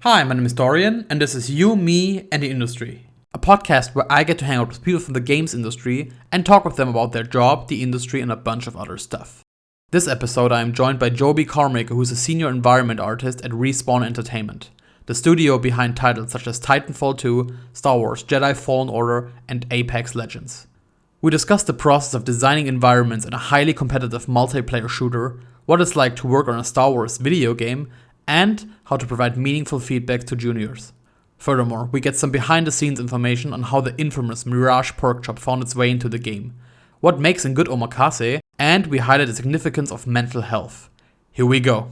Hi, my name is Dorian, and this is You, Me, and the Industry, a podcast where I get to hang out with people from the games industry and talk with them about their job, the industry, and a bunch of other stuff. This episode, I am joined by Jobye Karmaker, who's a senior environment artist at Respawn Entertainment, the studio behind titles such as Titanfall 2, Star Wars Jedi Fallen Order, and Apex Legends. We discussed the process of designing environments in a highly competitive multiplayer shooter, what it's like to work on a Star Wars video game, and how to provide meaningful feedback to juniors. Furthermore, we get some behind-the-scenes information on how the infamous Mirage pork chop found its way into the game, what makes a good omakase, and we highlight the significance of mental health. Here we go.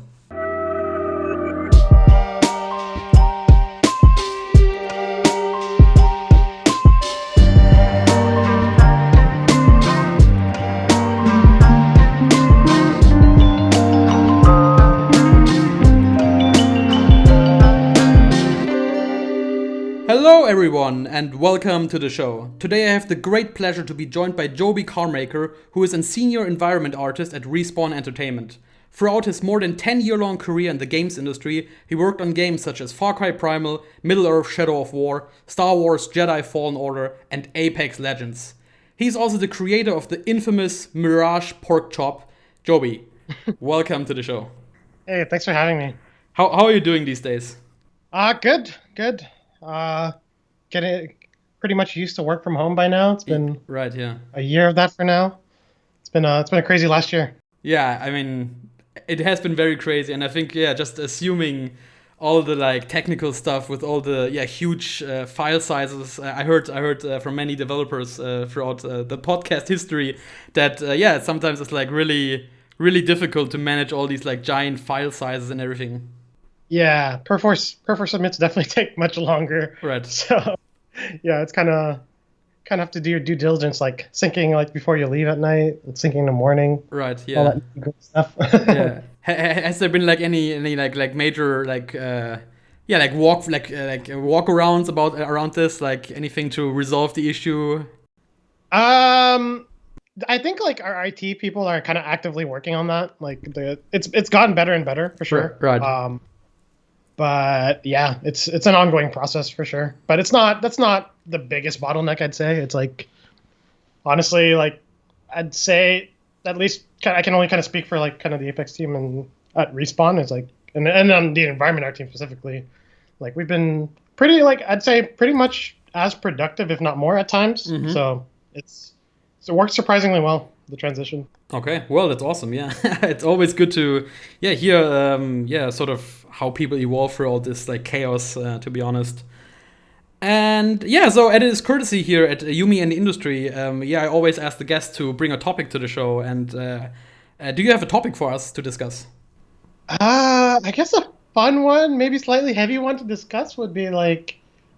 Hello everyone and welcome to the show. Today I have the great pleasure to be joined by Jobye Karmaker, who is a senior environment artist at Respawn Entertainment. Throughout his more than 10-year-long career in the games industry, he worked on games such as Far Cry Primal, Middle-earth: Shadow of War, Star Wars Jedi Fallen Order, and Apex Legends. He's also the creator of the infamous Mirage pork chop. Jobye, welcome to the show. Hey, thanks for having me. How are you doing these days? Good. Getting pretty much used to work from home by now. It's been a year of that for now. It's been a crazy last year. Yeah, I mean, it has been very crazy, and I think just assuming all the technical stuff with all the huge file sizes. I heard from many developers throughout the podcast history that sometimes it's really difficult to manage all these giant file sizes and everything. Yeah, perforce submits definitely take much longer. Right. So yeah, it's kind of have to do your due diligence, like syncing before you leave at night, and syncing in the morning. Right. Yeah. All that good stuff. Yeah. Has there been any major walkarounds around this, anything to resolve the issue? I think our IT people are kind of actively working on that. It's gotten better and better for sure. Right. But yeah, it's an ongoing process for sure. But that's not the biggest bottleneck, I'd say. It's honestly, I'd say at least I can only kind of speak for the Apex team and at Respawn. It's and on the environment art team specifically, we've been pretty I'd say pretty much as productive, if not more at times. Mm-hmm. So it works surprisingly well, the transition. Okay, well, that's awesome. Yeah, it's always good to hear sort of how people evolve through all this chaos. To be honest, and so at his courtesy here at Yumi and the Industry, I always ask the guests to bring a topic to the show. And do you have a topic for us to discuss? I guess a fun one, maybe slightly heavy one to discuss would be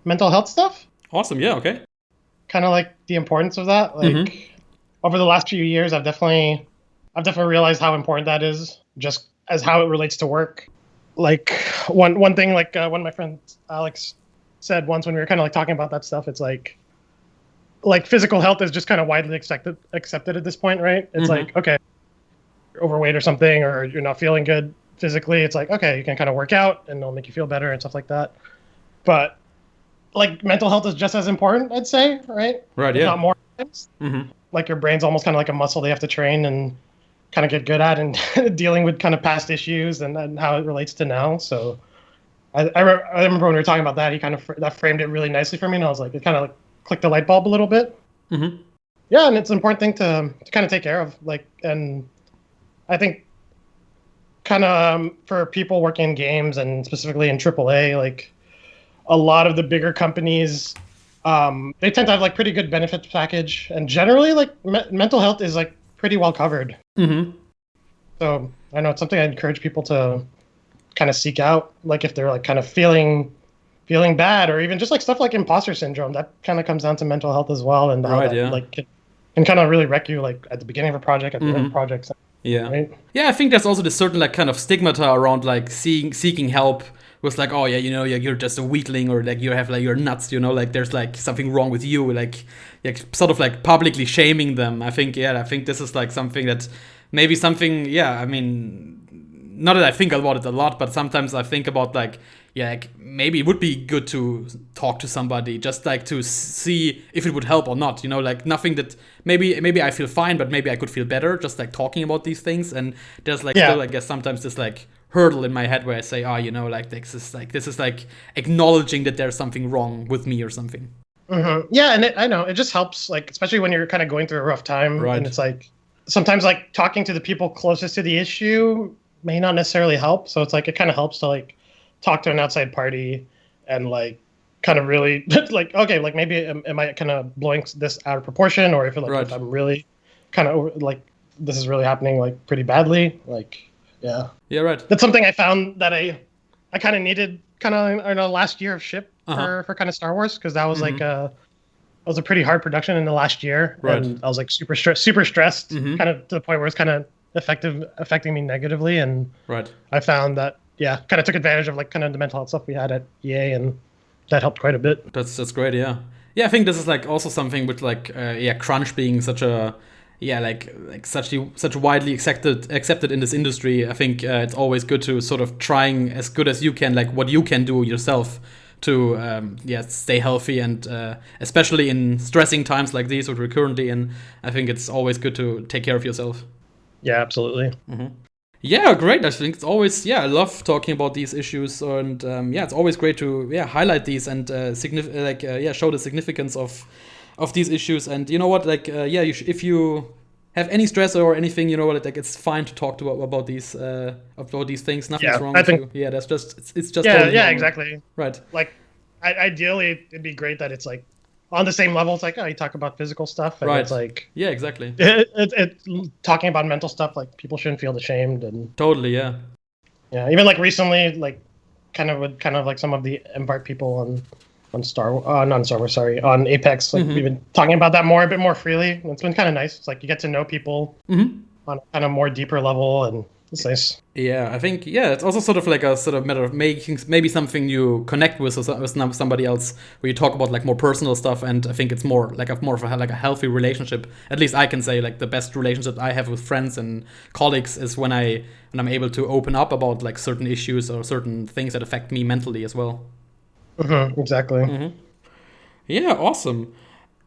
mental health stuff. Awesome. Yeah. Okay. Kind of the importance of that. Over the last few years, I've definitely realized how important that is, just as how it relates to work. One thing, one of my friends, Alex, said once when we were kind of talking about that stuff, it's physical health is just kind of widely accepted at this point, right? It's okay, you're overweight or something, or you're not feeling good physically. It's okay, you can kind of work out and it'll make you feel better and stuff like that. But mental health is just as important, I'd say, right? Right. If Yeah. not more times. Mm-hmm. Your brain's almost kind of like a muscle they have to train and kind of get good at, and dealing with kind of past issues and how it relates to now. So I remember when we were talking about that, he kind of that framed it really nicely for me, and I was it kind of clicked the light bulb a little bit. Mm-hmm. Yeah, and it's an important thing to kind of take care of. And I think kind of for people working in games and specifically in AAA, a lot of the bigger companies, they tend to have pretty good benefits package, and generally mental health is pretty well covered. Mm-hmm. So I know it's something I encourage people to kind of seek out, if they're kind of feeling bad, or even just stuff like imposter syndrome. That kind of comes down to mental health as well, and how that can kind of really wreck you at the beginning of a project, at the end of projects. Yeah. Right? Yeah, I think there's also this certain kind of stigmata around seeking help. Was you're just a weakling, or you have you're nuts, there's something wrong with you, sort of publicly shaming them. I think this is something that I mean, not that I think about it a lot, but sometimes I think about yeah, like maybe it would be good to talk to somebody, just like to see if it would help or not. You know, like nothing that maybe I feel fine, but maybe I could feel better just like talking about these things. And there's like still, I guess, sometimes this like hurdle in my head where I say, you know, like this is like acknowledging that there's something wrong with me or something. Yeah, and I know it just helps, like especially when you're kind of going through a rough time, and it's like sometimes like talking to the people closest to the issue may not necessarily help. So it's like it kind of helps to like talk to an outside party and like kind of really like, okay, like maybe am I kind of blowing this out of proportion, or if I'm really kind of like this is really happening like pretty badly, like right. That's something I found that I kind of needed kind of in the last year of ship for kind of Star Wars, because that was like a pretty hard production in the last year, and I was like super stressed, kind of to the point where it's kind of affecting me negatively, and I found that kind of took advantage of like kind of the mental health stuff we had at EA, and that helped quite a bit. That's great. Yeah, I think this is like also something with like crunch being such a like such widely accepted in this industry. I think it's always good to sort of trying as good as you can, like what you can do yourself to stay healthy, and especially in stressing times like these, which we're currently in. I think it's always good to take care of yourself. Yeah, absolutely. Yeah, great. I think it's always I love talking about these issues, and it's always great to highlight these and show the significance of these issues. And you know what, like if you have any stress or anything, you know what, like it's fine to talk about these things. Nothing's wrong with you. Yeah, that's just it's just totally normal. Exactly. Right. Like ideally it'd be great that it's like on the same level. It's like, you talk about physical stuff, and it's like exactly. It talking about mental stuff, like people shouldn't feel ashamed, and totally even like recently, like kind of like some of the Embark people on Apex, like we've been talking about that a bit more freely. It's been kind of nice. It's like you get to know people on a kind of more deeper level, and it's nice. Yeah, I think it's also sort of like a sort of matter of making maybe something you connect with somebody else, where you talk about like more personal stuff. And I think it's more of a healthy relationship. At least I can say like the best relationship I have with friends and colleagues is when I'm able to open up about like certain issues or certain things that affect me mentally as well. Exactly. Yeah, awesome.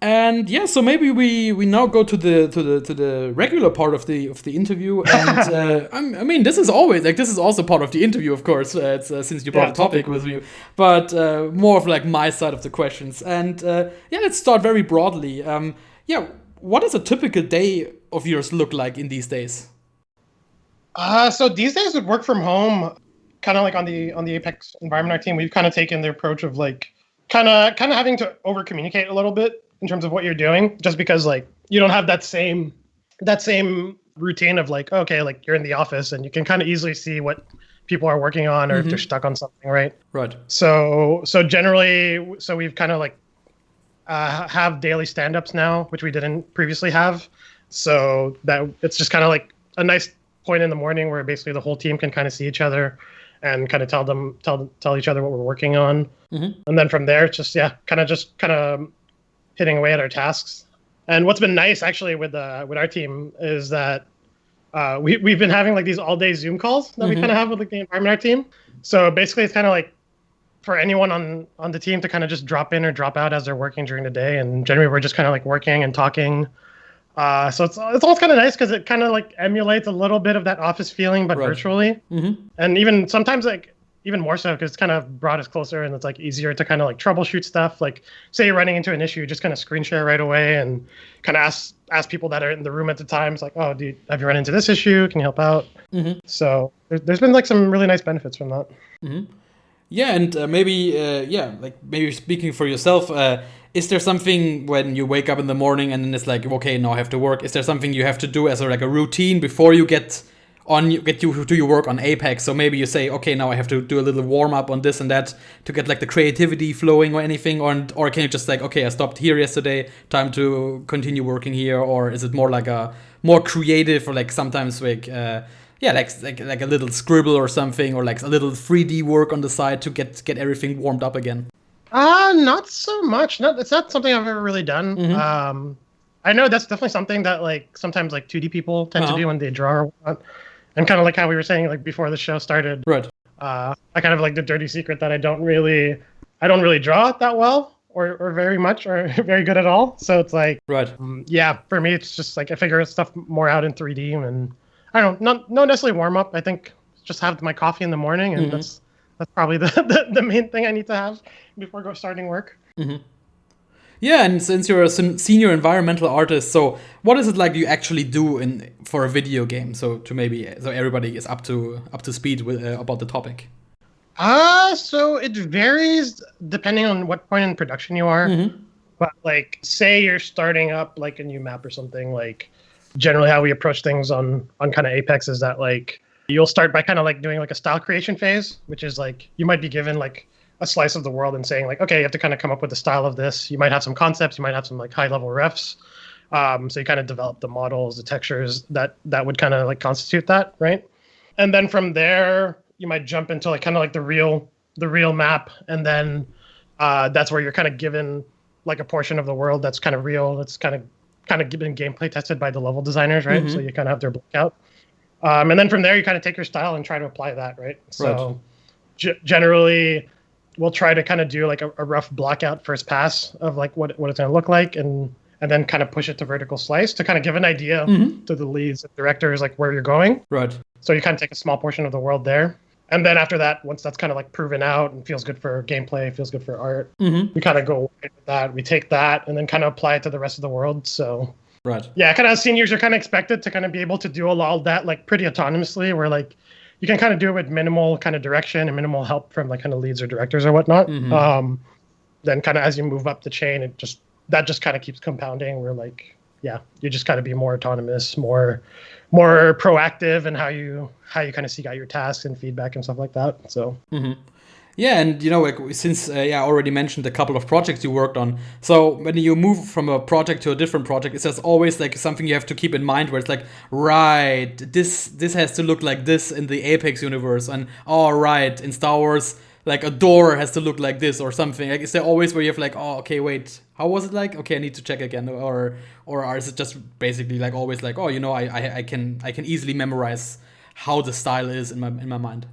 And so maybe we now go to the regular part of the interview. And I mean, this is also part of the interview, of course. It's since you brought the topic with you, but more of like my side of the questions. And let's start very broadly. What does a typical day of yours look like in these days? So these days with work from home, kind of like on the Apex environment, our team, we've kind of taken the approach of like kind of having to over communicate a little bit in terms of what you're doing, just because like you don't have that same routine of like, okay, like you're in the office and you can kind of easily see what people are working on, or if they're stuck on something, right? So generally, we've kind of like have daily stand-ups now, which we didn't previously have. So that it's just kind of like a nice point in the morning where basically the whole team can kind of see each other and kind of tell each other what we're working on. And then from there, it's just kind of hitting away at our tasks. And what's been nice actually with our team is that we've been having like these all day Zoom calls that we kind of have with like the environment art team. So basically it's kind of like for anyone on the team to kind of just drop in or drop out as they're working during the day. And generally we're just kind of like working and talking. So it's always kind of nice because it kind of like emulates a little bit of that office feeling, but virtually. And even sometimes like even more so because it's kind of brought us closer, and it's like easier to kind of like troubleshoot stuff. Like say you're running into an issue, just kind of screen share right away and kind of ask people that are in the room at the time. It's like, oh, have you run into this issue? Can you help out? So there's been like some really nice benefits from that. Yeah, and maybe speaking for yourself, is there something when you wake up in the morning and then it's like, okay, now I have to work? Is there something you have to do as a routine before you get to your work on Apex? So maybe you say, okay, now I have to do a little warm up on this and that to get like the creativity flowing or anything, or can you just like, okay, I stopped here yesterday, time to continue working here? Or is it more like a more creative, or like sometimes like like a little scribble or something, or like a little 3D work on the side to get everything warmed up again? Not so much. It's not something I've ever really done. I know that's definitely something that like sometimes like 2D people tend to do when they draw or whatnot. And kind of like how we were saying like before the show started. Right. I kind of like the dirty secret that I don't really draw that well or very much or very good at all. So it's like, Right. yeah, for me, it's just like I figure stuff more out in 3D and I don't know, not necessarily warm up. I think just have my coffee in the morning and that's probably the main thing I need to have before starting work. Yeah, and since you're a senior environmental artist, so what is it like you actually do for a video game? So so everybody is up to speed with about the topic. So it varies depending on what point in production you are. But like, say you're starting up like a new map or something. Like, generally how we approach things on kind of Apex is that like you'll start by kind of like doing like a style creation phase, which is like you might be given like a slice of the world and saying like, okay, you have to kind of come up with the style of this. You might have some concepts, you might have some like high level refs. So you kind of develop the models, the textures that would kind of like constitute that, right? And then from there, you might jump into like kind of like the real map, and then that's where you're kind of given like a portion of the world that's kind of real. That's kind of been gameplay tested by the level designers, right? So you kind of have their blackout, and then from there you kind of take your style and try to apply that, right? So generally, we'll try to kind of do like a rough blockout first pass of like what it's going to look like, and then kind of push it to vertical slice to kind of give an idea to the leads and directors like where you're going. Right. So you kind of take a small portion of the world there. And then after that, once that's kind of like proven out and feels good for gameplay, feels good for art, we kind of go with that. We take that and then kind of apply it to the rest of the world. So right. Yeah, kind of seniors are kind of expected to kind of be able to do all that like pretty autonomously, where like you can kind of do it with minimal kind of direction and minimal help from like kind of leads or directors or whatnot. Then kind of as you move up the chain, that just kind of keeps compounding. Where like, yeah, you just kind of be more autonomous, more proactive in how you kind of seek out your tasks and feedback and stuff like that. So yeah, and like since I already mentioned a couple of projects you worked on. So when you move from a project to a different project, is there always like something you have to keep in mind where it's like, right, this has to look like this in the Apex universe, and right, in Star Wars, like a door has to look like this or something. Like, is there always where you have like, oh, okay, wait, how was it like? Okay, I need to check again, or is it just basically like always like, oh, I can easily memorize how the style is in my mind?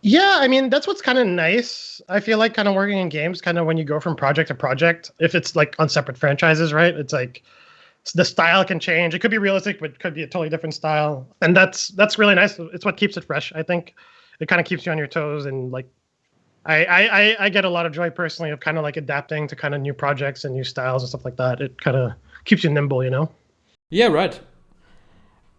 Yeah, I mean, that's what's kind of nice. I feel like kind of working in games, kind of when you go from project to project, if it's like on separate franchises, right? It's like the style can change. It could be realistic, but it could be a totally different style. And that's really nice. It's what keeps it fresh, I think. It kind of keeps you on your toes, and like I get a lot of joy personally of kind of like adapting to kind of new projects and new styles and stuff like that. It kind of keeps you nimble, Yeah, right.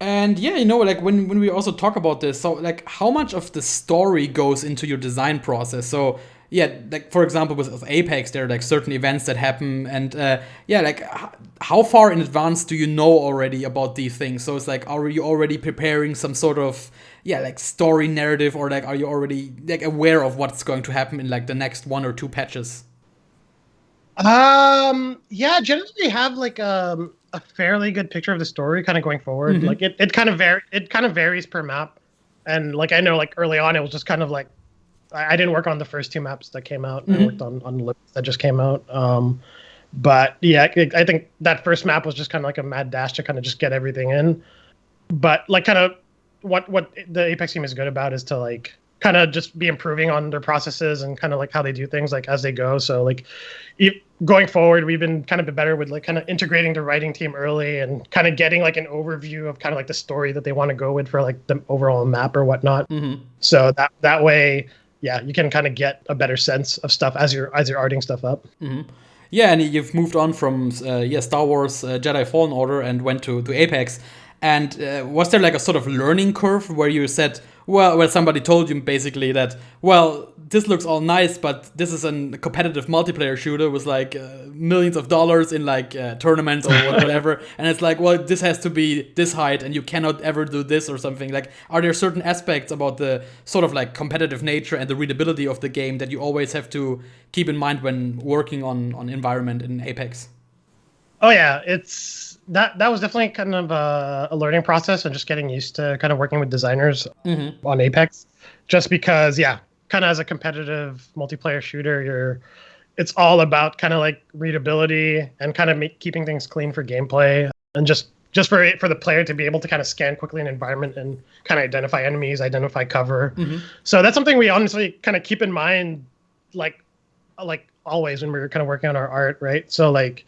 And yeah, like when we also talk about this, so like how much of the story goes into your design process? So yeah, like for example with Apex, there are like certain events that happen, and like how far in advance do you know already about these things? So it's like, are you already preparing some sort of like story narrative, or like are you already like aware of what's going to happen in like the next 1 or 2 patches? Yeah, generally have like a fairly good picture of the story kind of going forward. Like it kind of varies per map. And like I know like early on it was just kind of like I didn't work on the first 2 maps that came out. I worked on Limits that just came out. But yeah, I think that first map was just kind of like a mad dash to kind of just get everything in. But like kind of what the Apex team is good about is to like kind of just be improving on their processes and kind of like how they do things like as they go. So like going forward, we've been kind of been better with like kind of integrating the writing team early and kind of getting like an overview of kind of like the story that they want to go with for like the overall map or whatnot. So that way, yeah, you can kind of get a better sense of stuff as you're arting stuff up. Yeah, and you've moved on from Star Wars Jedi Fallen Order and went to Apex. And was there like a sort of learning curve where you said, well, somebody told you basically that, well, this looks all nice, but this is a competitive multiplayer shooter with like millions of dollars in like tournaments or whatever. And it's like, well, this has to be this height and you cannot ever do this or something. Like, are there certain aspects about the sort of like competitive nature and the readability of the game that you always have to keep in mind when working on environment in Apex? Oh yeah, that was definitely kind of a learning process and just getting used to kind of working with designers on Apex. Just because, yeah, kind of as a competitive multiplayer shooter, it's all about kind of like readability and kind of keeping things clean for gameplay and just just for the player to be able to kind of scan quickly an environment and kind of identify enemies, identify cover. So that's something we honestly kind of keep in mind, like always when we're kind of working on our art, right? So like,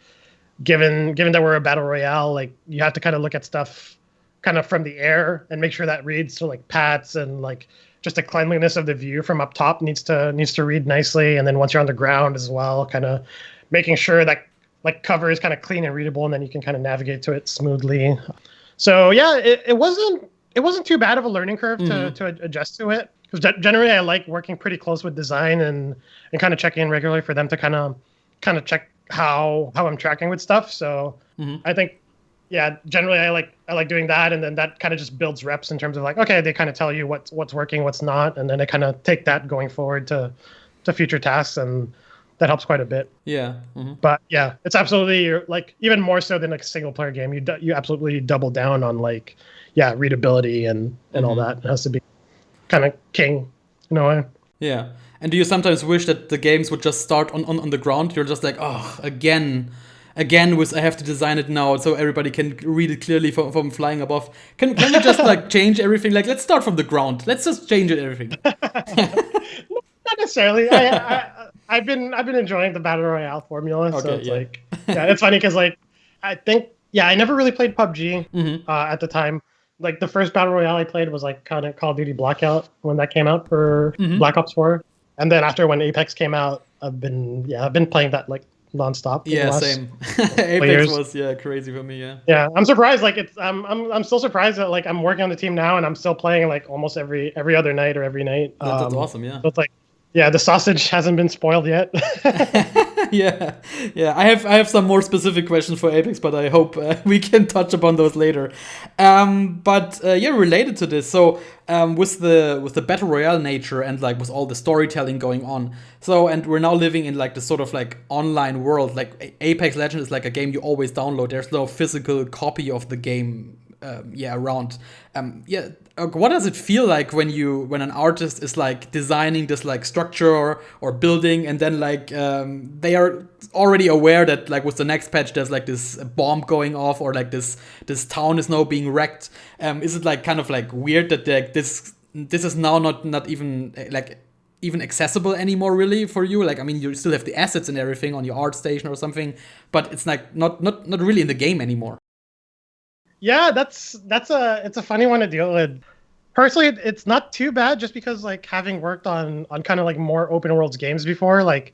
given that we're a battle royale, like you have to kind of look at stuff kind of from the air and make sure that reads. So like paths and like just the cleanliness of the view from up top needs to read nicely, and then once you're on the ground as well, kind of making sure that like cover is kind of clean and readable, and then you can kind of navigate to it smoothly. So yeah, it wasn't too bad of a learning curve to adjust to it, because generally I like working pretty close with design and kind of checking in regularly for them to kind of check how I'm tracking with stuff. So I think, yeah, generally I like doing that, and then that kind of just builds reps in terms of like, okay, they kind of tell you what's working, what's not, and then I kind of take that going forward to future tasks, and that helps quite a bit. Yeah. But yeah, it's absolutely like even more so than like a single player game. You absolutely double down on like, yeah, readability and all that. It has to be kind of king in a way. Yeah. And do you sometimes wish that the games would just start on the ground? You're just like, oh, again, with I have to design it now so everybody can read it clearly from flying above. Can we just like change everything? Like, let's start from the ground. Let's just change it everything. Not necessarily. I've been enjoying the battle royale formula. Okay, so it's like, yeah, it's funny because like I think, yeah, I never really played PUBG at the time. Like the first battle royale I played was like kind of Call of Duty Blackout when that came out for Black Ops 4. And then after when Apex came out, I've been playing that like nonstop. Yeah, same. Apex was crazy for me. Yeah. Yeah, I'm surprised. Like I'm still surprised that like I'm working on the team now and I'm still playing like almost every other night or every night. That's awesome. Yeah. So it's like, yeah, the sausage hasn't been spoiled yet. Yeah. I have some more specific questions for Apex, but I hope we can touch upon those later. Related to this, so with the battle royale nature and like with all the storytelling going on, so and we're now living in like this sort of like online world. Like Apex Legends is like a game you always download. There's no physical copy of the game around. What does it feel like when an artist is like designing this like structure or building, and then like they are already aware that like with the next patch there's like this bomb going off, or like this town is now being wrecked? Is it like kind of like weird that like this is now not even like even accessible anymore really for you? Like, I mean, you still have the assets and everything on your art station or something, but it's like not really in the game anymore. Yeah, it's a funny one to deal with. Personally, it's not too bad, just because like having worked on kind of like more open worlds games before, like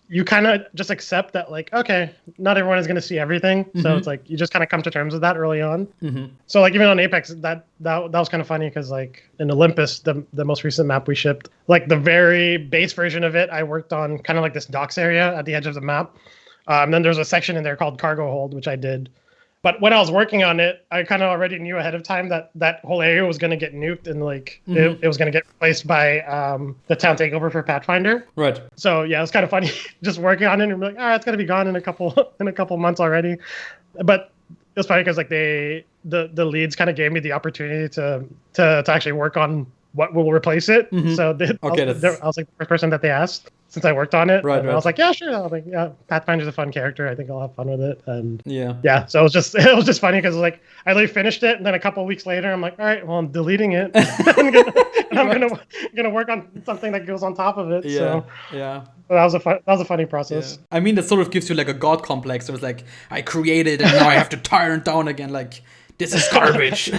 you kind of just accept that like, okay, not everyone is going to see everything. So it's like you just kind of come to terms with that early on. So like even on Apex, that was kind of funny because like in Olympus, the most recent map we shipped, like the very base version of it, I worked on kind of like this docks area at the edge of the map. And then there's a section in there called cargo hold, which I did. But when I was working on it, I kind of already knew ahead of time that whole area was going to get nuked, and like it was going to get replaced by the town takeover for Pathfinder. Right. So yeah, it was kind of funny just working on it and be like, it's going to be gone in a couple months already. But it was funny because like the leads kind of gave me the opportunity to actually work on what will replace it. So I was like the first person that they asked since I worked on it. Right. I was like, yeah, sure. I was like, yeah, Pathfinder's a fun character. I think I'll have fun with it. And yeah. So it was just funny because like I literally finished it, and then a couple of weeks later, I'm like, all right, well, I'm deleting it. I'm gonna work on something that goes on top of it. Yeah. So yeah. That was a funny process. Yeah. I mean, that sort of gives you like a god complex. It was like, I created and now I have to tear it down again. Like, this is garbage.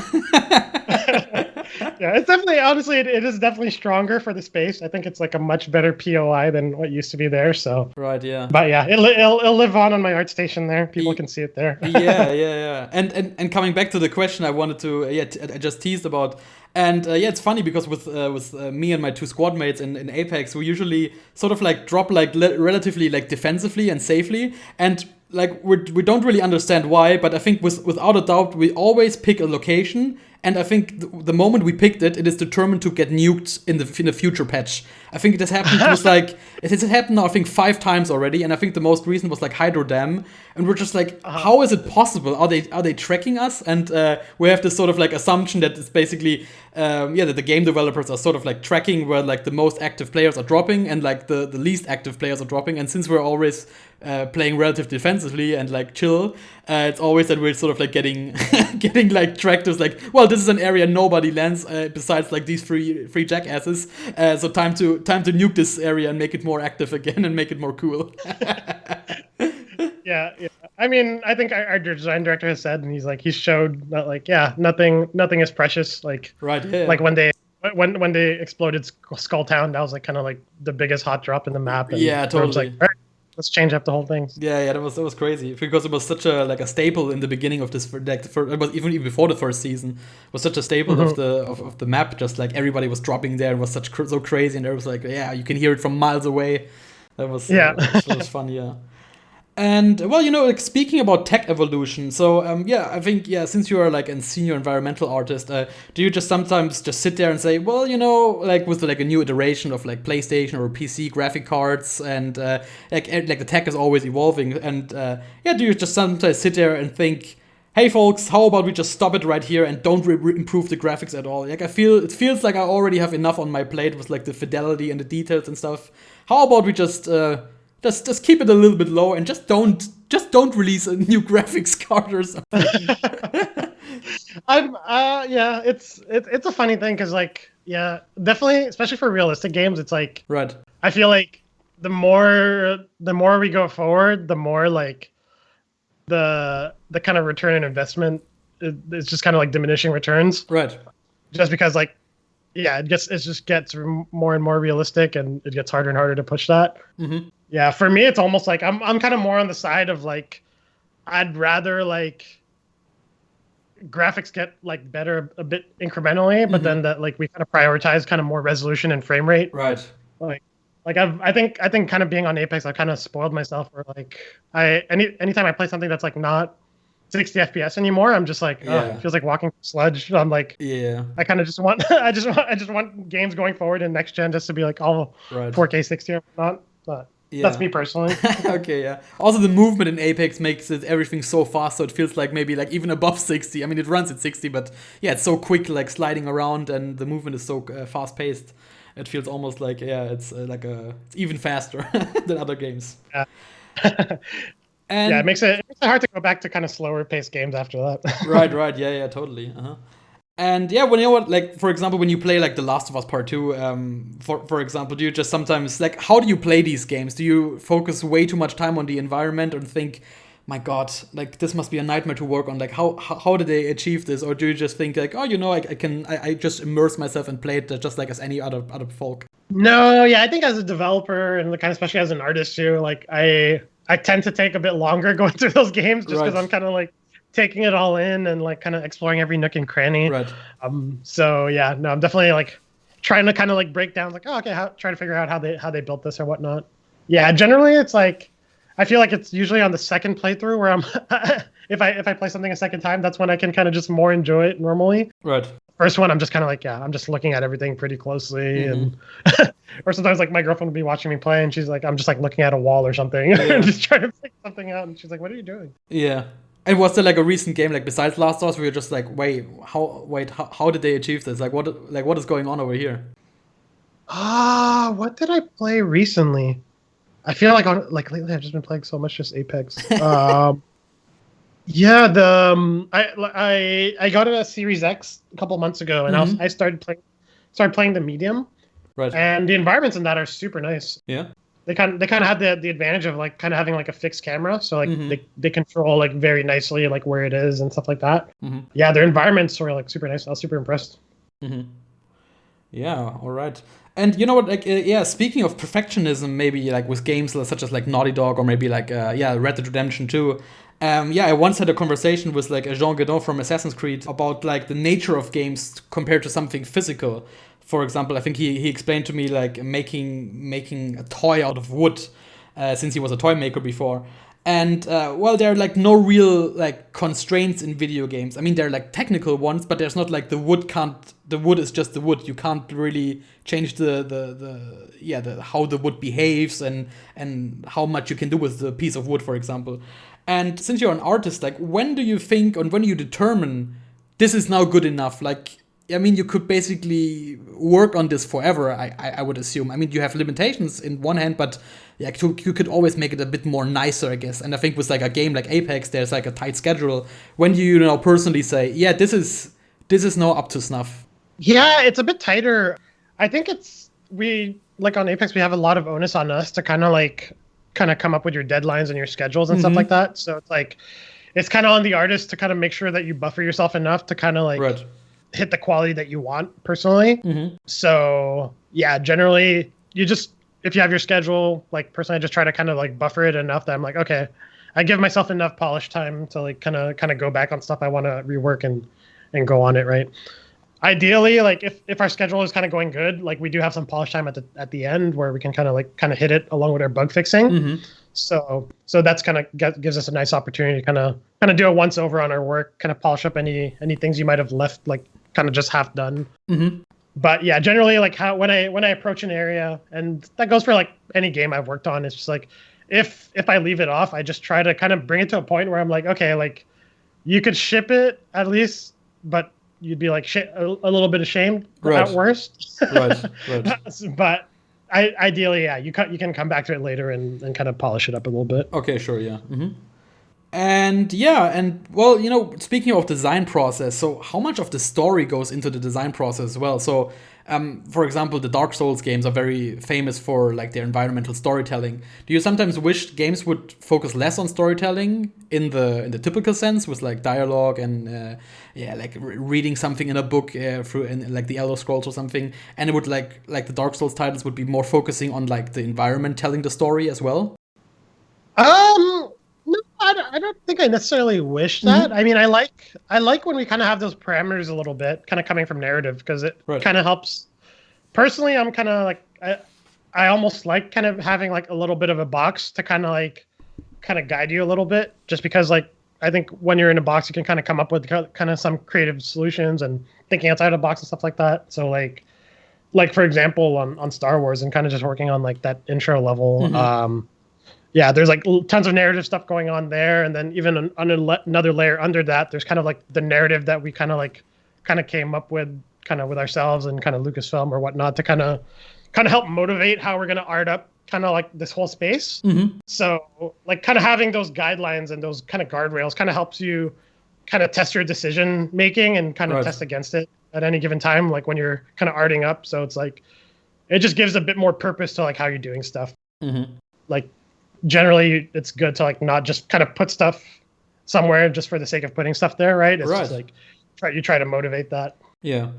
Yeah, it's definitely, honestly, it is definitely stronger for the space. I think it's like a much better POI than what used to be there. So right, yeah. But yeah, it'll live on my art station there. People can see it there. yeah. And coming back to the question I wanted to, I just teased about. And it's funny because with me and my two squad mates in Apex, we usually sort of like drop like relatively like defensively and safely, and like we don't really understand why, but I think without a doubt we always pick a location And I think the moment we picked it, it is determined to get nuked in the future patch. I think it has happened. It was like it has happened now, I think 5 times already. And I think the most recent was like Hydro Dam, and we're just like, how is it possible? Are they tracking us? And we have this sort of like assumption that it's basically that the game developers are sort of like tracking where like the most active players are dropping and like the least active players are dropping. And since we're always playing relatively defensively and like chill, it's always that we're sort of like getting getting like tracked as like, well, this is an area nobody lands besides like these three jackasses. So time to nuke this area and make it more active again and make it more cool. Yeah. I mean, I think our design director has said, and he's showed that like, yeah, nothing is precious. Like, right. Yeah. Like when they exploded Skull Town, that was like kind of like the biggest hot drop in the map. And yeah, totally. Like, all right, let's change up the whole thing. Yeah, that was crazy because it was such a staple in the beginning of this. It was even before the first season. It was such a staple of the map. Just like everybody was dropping there. It was so crazy, and it was like, yeah, you can hear it from miles away. That was that was fun. Yeah. And well, like speaking about tech evolution, so I think since you are like a senior environmental artist, do you just sometimes just sit there and say, well, like with like a new iteration of like PlayStation or PC graphic cards, and like the tech is always evolving, and do you just sometimes sit there and think, hey folks, how about we just stop it right here and don't improve the graphics at all? Like it feels like I already have enough on my plate with like the fidelity and the details and stuff. How about we just keep it a little bit low and just don't release a new graphics card or something. It's a funny thing because like definitely, especially for realistic games, it's like, right. I feel like the more we go forward, the more like the kind of return on investment is just kind of like diminishing returns, right? Just because like it just gets more and more realistic, and it gets harder and harder to push that. Mm-hmm. Yeah, for me, it's almost like I'm kind of more on the side of like, I'd rather like graphics get like better a bit incrementally, but then that like we kind of prioritize kind of more resolution and frame rate. Right. Like I think kind of being on Apex, I've kind of spoiled myself for like anytime I play something that's like not 60 FPS anymore, I'm just like, it feels like walking sludge. I'm like, I kind of just want I just want games going forward in next gen just to be like all 4K 60 or not. But that's me personally. Okay, yeah. Also, the movement in Apex makes everything so fast, so it feels like maybe like even above 60. I mean, it runs at 60, but it's so quick, like sliding around, and the movement is so fast paced. It feels almost like it's it's even faster than other games. Yeah. And it makes it hard to go back to kind of slower paced games after that. right. Yeah, totally. And when like for example, when you play like The Last of Us Part 2, for example, do you just sometimes like, how do you play these games? Do you focus way too much time on the environment and think, my God, like this must be a nightmare to work on? Like how did they achieve this? Or do you just think like, I just immerse myself and play it just like as any other folk? No, I think as a developer and kind of especially as an artist too, like I tend to take a bit longer going through those games just because I'm kind of like taking it all in and like kind of exploring every nook and cranny. Right. I'm definitely like trying to kind of like break down like, try to figure out how they built this or whatnot. Yeah, generally it's like, I feel like it's usually on the second playthrough where I'm if I play something a second time, that's when I can kind of just more enjoy it normally. Right. First one, I'm just kind of like, I'm just looking at everything pretty closely, and or sometimes like my girlfriend will be watching me play, and she's like, I'm just like looking at a wall or something, and just trying to pick something out, and she's like, what are you doing? Yeah. And was there like a recent game like besides Last of Us where you're just like, how did they achieve this? Like what is going on over here? What did I play recently? I feel like lately I've just been playing so much just Apex. I got a Series X a couple months ago, and I started playing the medium. Right. And the environments in that are super nice. Yeah. They kind of had the advantage of like kind of having like a fixed camera, so like they control like very nicely like where it is and stuff like that. Yeah, their environments were like super nice. I was super impressed. Yeah. All right. And you know what? Like, speaking of perfectionism, maybe like with games such as like Naughty Dog or maybe like Red Dead Redemption 2. I once had a conversation with like Jean Guedon from Assassin's Creed about like the nature of games compared to something physical. For example, I think he explained to me like making a toy out of wood, since he was a toy maker before. And well, there are like no real like constraints in video games. I mean, there are like technical ones, but there's not like the wood is just the wood. You can't really change the how the wood behaves and how much you can do with the piece of wood, for example. And since you're an artist, like when do you think and when do you determine this is now good enough? Like, I mean, you could basically work on this forever, I would assume. I mean, you have limitations in one hand, but yeah, you could always make it a bit more nicer, I guess. And I think with like a game like Apex, there's like a tight schedule. When do you know personally say, yeah, this is now up to snuff? Yeah, it's a bit tighter. I think we like on Apex, we have a lot of onus on us to kind of come up with your deadlines and your schedules and stuff like that. So it's like, it's kind of on the artist to kind of make sure that you buffer yourself enough to kind of like hit the quality that you want personally. So yeah, generally if you have your schedule, like personally, I just try to kind of like buffer it enough that I'm like, okay, I give myself enough polish time to like kind of go back on stuff I want to rework and go on it. Right. Ideally, like if our schedule is kind of going good, like we do have some polish time at the end where we can kind of hit it along with our bug fixing. So that's kind of gives us a nice opportunity to kind of do a once over on our work, kind of polish up any things you might have left like kind of just half done. But yeah, generally like when I approach an area, and that goes for like any game I've worked on, it's just like if I leave it off, I just try to kind of bring it to a point where I'm like, okay, like you could ship it at least, but you'd be like a little bit ashamed at worst. But ideally, yeah, you can come back to it later and kind of polish it up a little bit. Okay, sure, yeah. And yeah, and well, you know, speaking of design process, so how much of the story goes into the design process as well? So, for example, the Dark Souls games are very famous for like their environmental storytelling. Do you sometimes wish games would focus less on storytelling in the typical sense, with like dialogue and like reading something in a book through in like the Elder Scrolls or something, and it would like the Dark Souls titles would be more focusing on like the environment telling the story as well? No, I don't think I necessarily wish that. I mean, I like when we kind of have those parameters a little bit, kind of coming from narrative, because it kind of helps. Personally, I'm kind of like I almost like kind of having like a little bit of a box to kind of guide you a little bit, just because like I think when you're in a box, you can kind of come up with kind of some creative solutions and thinking outside the box and stuff like that. So like for example, on Star Wars and kind of just working on like that intro level. Yeah, there's like tons of narrative stuff going on there, and then even another layer under that, there's kind of like the narrative that we kind of came up with kind of with ourselves and kind of Lucasfilm or whatnot to kind of help motivate how we're going to art up kind of like this whole space. So like kind of having those guidelines and those kind of guardrails kind of helps you kind of test your decision making and kind of test against it at any given time, like when you're kind of arting up. So it's like it just gives a bit more purpose to like how you're doing stuff. Like generally it's good to like not just kind of put stuff somewhere just for the sake of putting stuff there, right? It's just like try to motivate that. Yeah.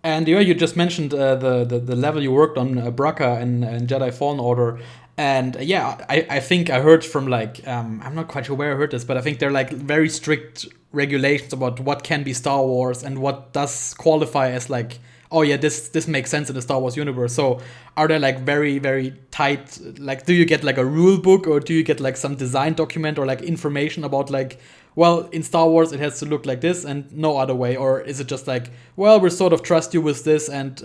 And you just mentioned the level you worked on, Braca and Jedi Fallen Order. And yeah, I think I heard from like, I'm not quite sure where I heard this, but I think they're like very strict regulations about what can be Star Wars and what does qualify as like, oh yeah, this makes sense in the Star Wars universe. So are there like very, very tight, like do you get like a rule book or do you get like some design document or like information about like, well, in Star Wars it has to look like this and no other way? Or is it just like, well, we'll sort of trust you with this and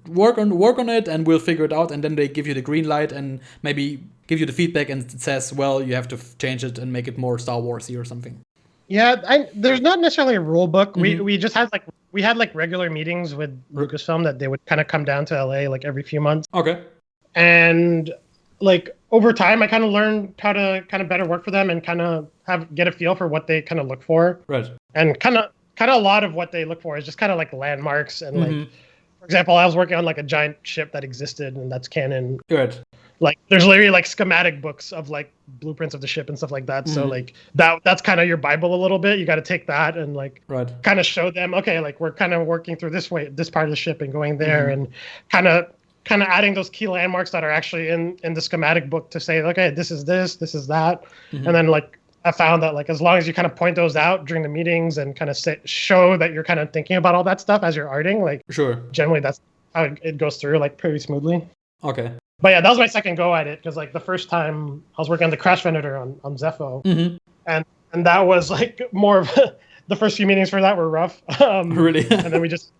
work on it and we'll figure it out, and then they give you the green light and maybe give you the feedback and it says, well, you have to change it and make it more Star Warsy or something? Yeah, there's not necessarily a rule book. We just had like regular meetings with Lucasfilm that they would kind of come down to LA like every few months. Okay. And like over time, I kind of learned how to kind of better work for them and kind of get a feel for what they kind of look for. Right. And kind of a lot of what they look for is just kind of like landmarks and like, for example, I was working on like a giant ship that existed and that's canon. Good. Like there's literally like schematic books of like blueprints of the ship and stuff like that. So like that's kind of your Bible a little bit. You got to take that and like kind of show them, okay, like we're kind of working through this part of the ship and going there and kind of adding those key landmarks that are actually in the schematic book to say, okay, this is that. And then like I found that like as long as you kind of point those out during the meetings and kind of show that you're kind of thinking about all that stuff as you're arting, like generally that's how it goes through like pretty smoothly. Okay. But yeah, that was my second go at it because like the first time I was working on the crash vendor on Zepho, and that was like more of the first few meetings for that were rough. Really? And then we just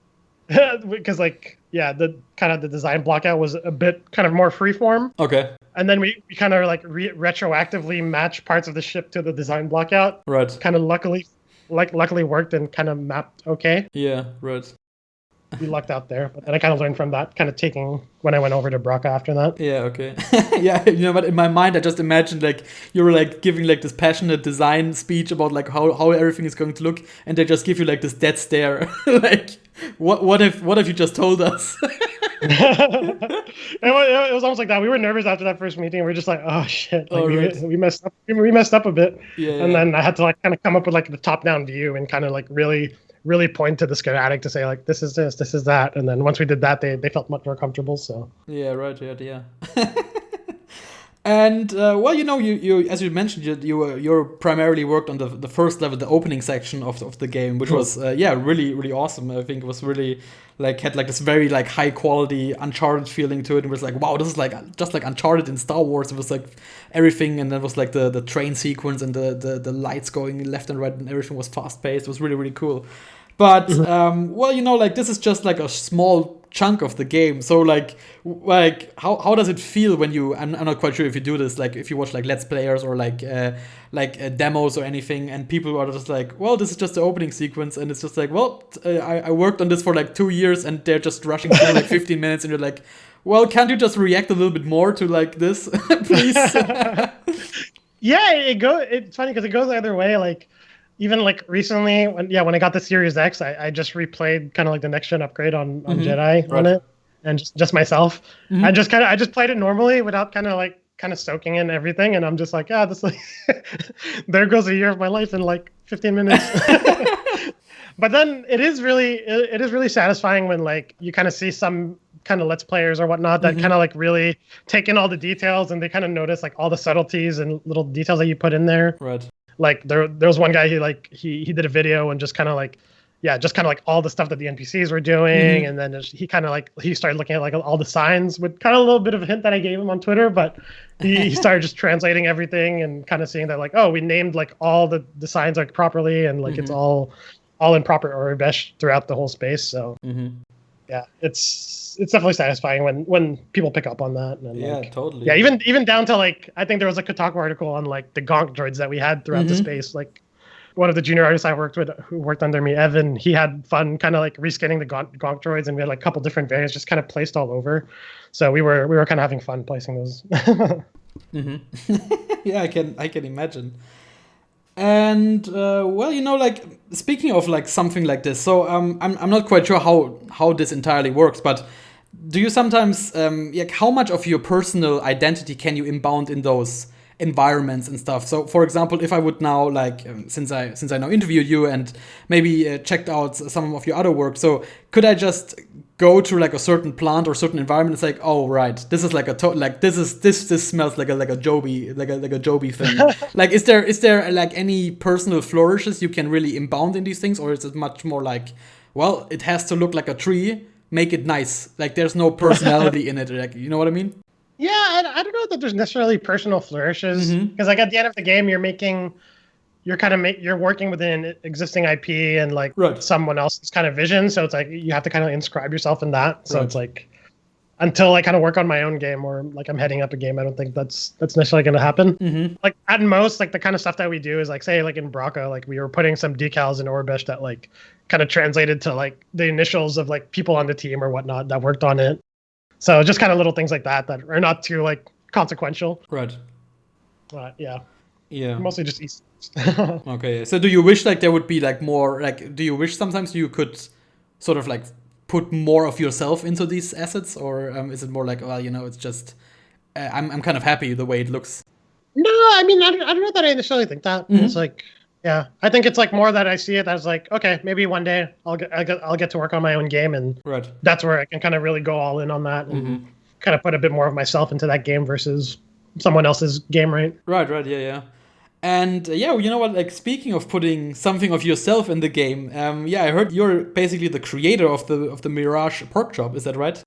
because like yeah, the kind of the design blockout was a bit kind of more freeform. Okay. And then we kind of like retroactively match parts of the ship to the design blockout. Right. Kind of luckily worked and kind of mapped okay. Yeah, right. We lucked out there, but then I kind of learned from that, kind of taking when I went over to Braca after that. Yeah, okay. Yeah, but in my mind I just imagined like you were like giving like this passionate design speech about like how everything is going to look, and they just give you like this dead stare. Like what if you just told us? It was almost like that. We were nervous after that first meeting. We were just like, oh shit, like, we messed up. We messed up a bit. Yeah, and then I had to like kind of come up with like the top down view and kind of like really point to the schematic to say like this is that, and then once we did that, they felt much more comfortable. So yeah, right, yeah. And well, you as you mentioned, you primarily worked on the first level, the opening section of the game, which was really awesome. I think it was really like had like this very like high quality Uncharted feeling to it. It was like, wow, this is like just like Uncharted in Star Wars. It was like everything, and then it was like the train sequence and the lights going left and right, and everything was fast paced. It was really cool. But well, like this is just like a small chunk of the game. So like how does it feel when you? I'm not quite sure if you do this. Like if you watch like Let's Players or like demos or anything, and people are just like, well, this is just the opening sequence, and it's just like, well, I worked on this for like 2 years, and they're just rushing through like 15 minutes, and you're like, well, can't you just react a little bit more to like this, please? Yeah, it's funny because it goes the other way. Like even like recently when I got the Series X, I just replayed kind of like the next gen upgrade on Jedi on it, and just myself. I just played it normally without kind of soaking in everything, and I'm just like, this like there goes a year of my life in like 15 minutes. But then it is really satisfying when like you kind of see some kind of Let's Players or whatnot that kind of like really take in all the details, and they kind of notice like all the subtleties and little details that you put in there. Right. Like there was one guy he did a video and just kind of like all the stuff that the NPCs were doing, and then he started looking at like all the signs with kind of a little bit of a hint that I gave him on Twitter, but he started just translating everything and kind of seeing that like, oh, we named like all the signs like properly, and like it's all in proper Orobesh throughout the whole space. So yeah, it's definitely satisfying when people pick up on that. And yeah, like, totally. Yeah, even down to like, I think there was a Kotaku article on like the gonk droids that we had throughout the space. Like one of the junior artists I worked with who worked under me, Evan, he had fun kind of like reskinning the gonk droids, and we had like a couple different variants just kind of placed all over. So we were kind of having fun placing those. Yeah, I can imagine. And well, like speaking of like something like this, so I'm not quite sure how this entirely works, but do you sometimes how much of your personal identity can you inbound in those environments and stuff? So for example, if I would now like since I now interviewed you and maybe checked out some of your other work, so could I just go to like a certain plant or certain environment? It's like, oh right, this is like this smells like a Jobye like a Jobye thing. Like is there like any personal flourishes you can really inbound in these things, or is it much more like, well, it has to look like a tree, make it nice, like there's no personality in it, like, you know what I mean? Yeah, I don't know that there's necessarily personal flourishes, because like at the end of the game you're working within an existing IP and like someone else's kind of vision, so it's like you have to kind of inscribe yourself in that. So it's like until I kind of work on my own game or like I'm heading up a game, I don't think that's necessarily going to happen. Like at most, like the kind of stuff that we do is like, say like in Braca, like we were putting some decals in Orbesh that like kind of translated to like the initials of like people on the team or whatnot that worked on it. So just kind of little things like that are not too like consequential. Right. Yeah. Yeah. Mostly just East. Okay. So do you wish like there would be like more, like, do you wish sometimes you could sort of like put more of yourself into these assets, or is it more like, well, it's just I'm kind of happy the way it looks? No, I mean, I don't know that I necessarily think that. It's like, yeah, I think it's like more that I see it as like, okay, maybe one day I'll get to work on my own game, and that's where I can kind of really go all in on that and kind of put a bit more of myself into that game versus someone else's game, right? Right, yeah. And you know what? Like, speaking of putting something of yourself in the game, I heard you're basically the creator of the Mirage pork chop. Is that right?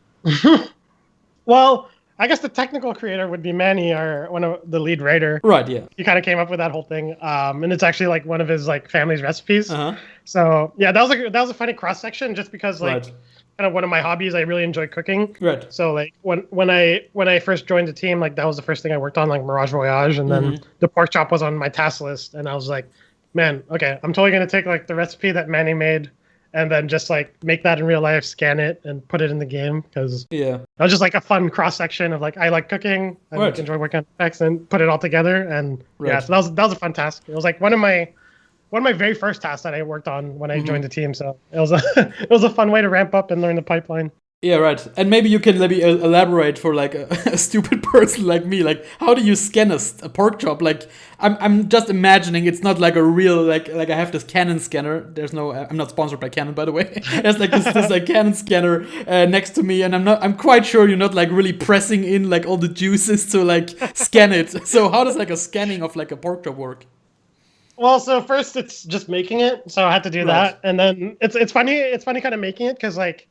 Well, I guess the technical creator would be Manny, or one of the lead writer. Right, yeah. He kind of came up with that whole thing, and it's actually like one of his like family's recipes. Uh-huh. So yeah, that was a funny cross section, just because like Right. kind of one of my hobbies. I really enjoy cooking. Right. So like when I first joined the team, like that was the first thing I worked on, like Mirage Voyage, and then the pork chop was on my task list, and I was like, man, okay, I'm totally gonna take like the recipe that Manny made, and then just like make that in real life, scan it, and put it in the game, because Yeah. that was just like a fun cross section of like I like cooking, I like, Right. enjoy working on effects, and put it all together, and yeah, Right. so that was a fun task. It was like one of my very first tasks that I worked on when I joined the team. So it was a it was a fun way to ramp up and learn the pipeline. Yeah, right. And maybe you can elaborate for like a stupid person like me. Like, how do you scan a pork chop? Like, I'm just imagining it's not like a real like I have this Canon scanner. There's no, I'm not sponsored by Canon, by the way. There's like this like Canon scanner next to me, and I'm quite sure you're not like really pressing in like all the juices to like scan it. So how does like a scanning of like a pork chop work? Well, so first it's just making it, so I had to do that, and then it's funny kind of making it, because like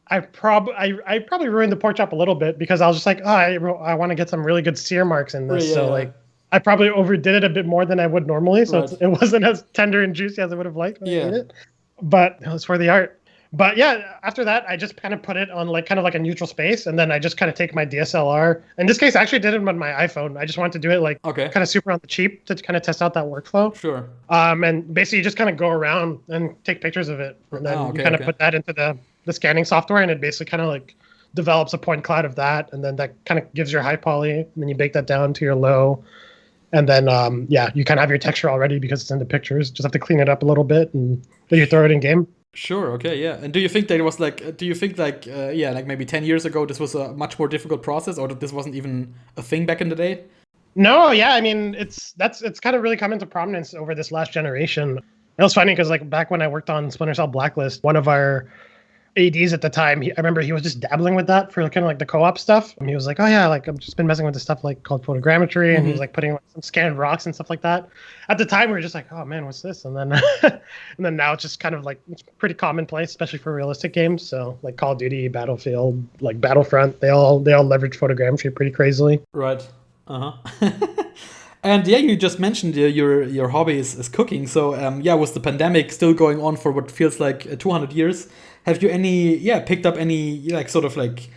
I probably ruined the pork chop a little bit, because I was just like, oh, I want to get some really good sear marks in this, so like I probably overdid it a bit more than I would normally, so it wasn't as tender and juicy as I would have liked when I ate it, but it was for the art. But yeah, after that, I just kind of put it on like kind of like a neutral space, and then I just kind of take my DSLR. In this case, I actually did it on my iPhone. I just wanted to do it like kind of super on the cheap to kind of test out that workflow. Sure. And basically, you just kind of go around and take pictures of it, and then you kind of put that into the scanning software, and it basically kind of like develops a point cloud of that, and then that kind of gives your high poly, and then you bake that down to your low, and then you kind of have your texture already because it's in the pictures. Just have to clean it up a little bit, and then you throw it in game. Sure. Okay. Yeah. And do you think that it was like? Do you think like? Like maybe 10 years ago, this was a much more difficult process, or that this wasn't even a thing back in the day? No. Yeah. I mean, it's kind of really come into prominence over this last generation. It was funny because like back when I worked on Splinter Cell Blacklist, one of our ADs at the time, I remember he was just dabbling with that for kind of like the co-op stuff. And he was like, oh yeah, like I've just been messing with this stuff like called photogrammetry, and he was like putting like, some scanned rocks and stuff like that. At the time, we were just like, oh man, what's this? And then and then now it's just kind of like it's pretty commonplace, especially for realistic games. So like Call of Duty, Battlefield, like Battlefront, they all leverage photogrammetry pretty crazily. Right. Uh-huh. And yeah, you just mentioned your hobby is cooking. So with the pandemic still going on for what feels like 200 years, have you picked up any like sort of like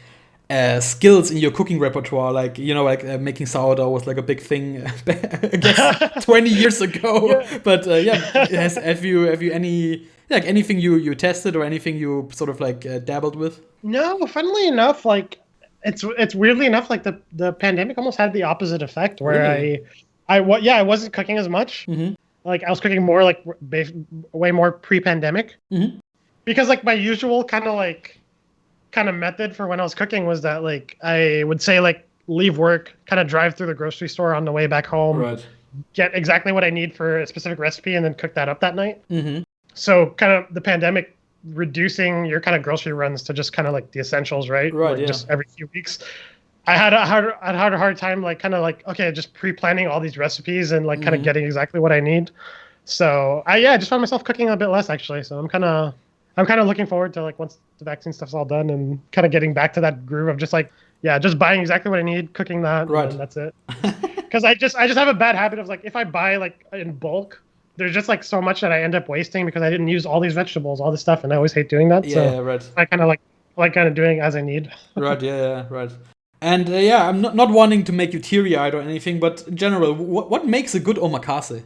skills in your cooking repertoire? Like making sourdough was like a big thing, I guess 20 years ago. Yeah. But have you any like anything you tested or anything you sort of like dabbled with? No, funnily enough, like it's weirdly enough like the pandemic almost had the opposite effect, where really? I wasn't cooking as much. Mm-hmm. Like I was cooking more like way more pre-pandemic. Mm-hmm. Because like my usual kind of method for when I was cooking was that like I would say like leave work, kind of drive through the grocery store on the way back home, get exactly what I need for a specific recipe, and then cook that up that night. Mm-hmm. So kind of the pandemic reducing your kind of grocery runs to just kind of like the essentials, right? Like just every few weeks. I had a hard time like kind of like just pre-planning all these recipes and like kind of getting exactly what I need. So I just found myself cooking a bit less actually. So I'm kind of looking forward to like once the vaccine stuff's all done and kind of getting back to that groove of just like just buying exactly what I need, cooking that, and that's it. Because I just have a bad habit of like if I buy like in bulk, there's just like so much that I end up wasting because I didn't use all these vegetables, all this stuff, and I always hate doing that. I kind of like kind of doing as I need. Right. And I'm not wanting to make you teary-eyed or anything, but in general, what makes a good omakase?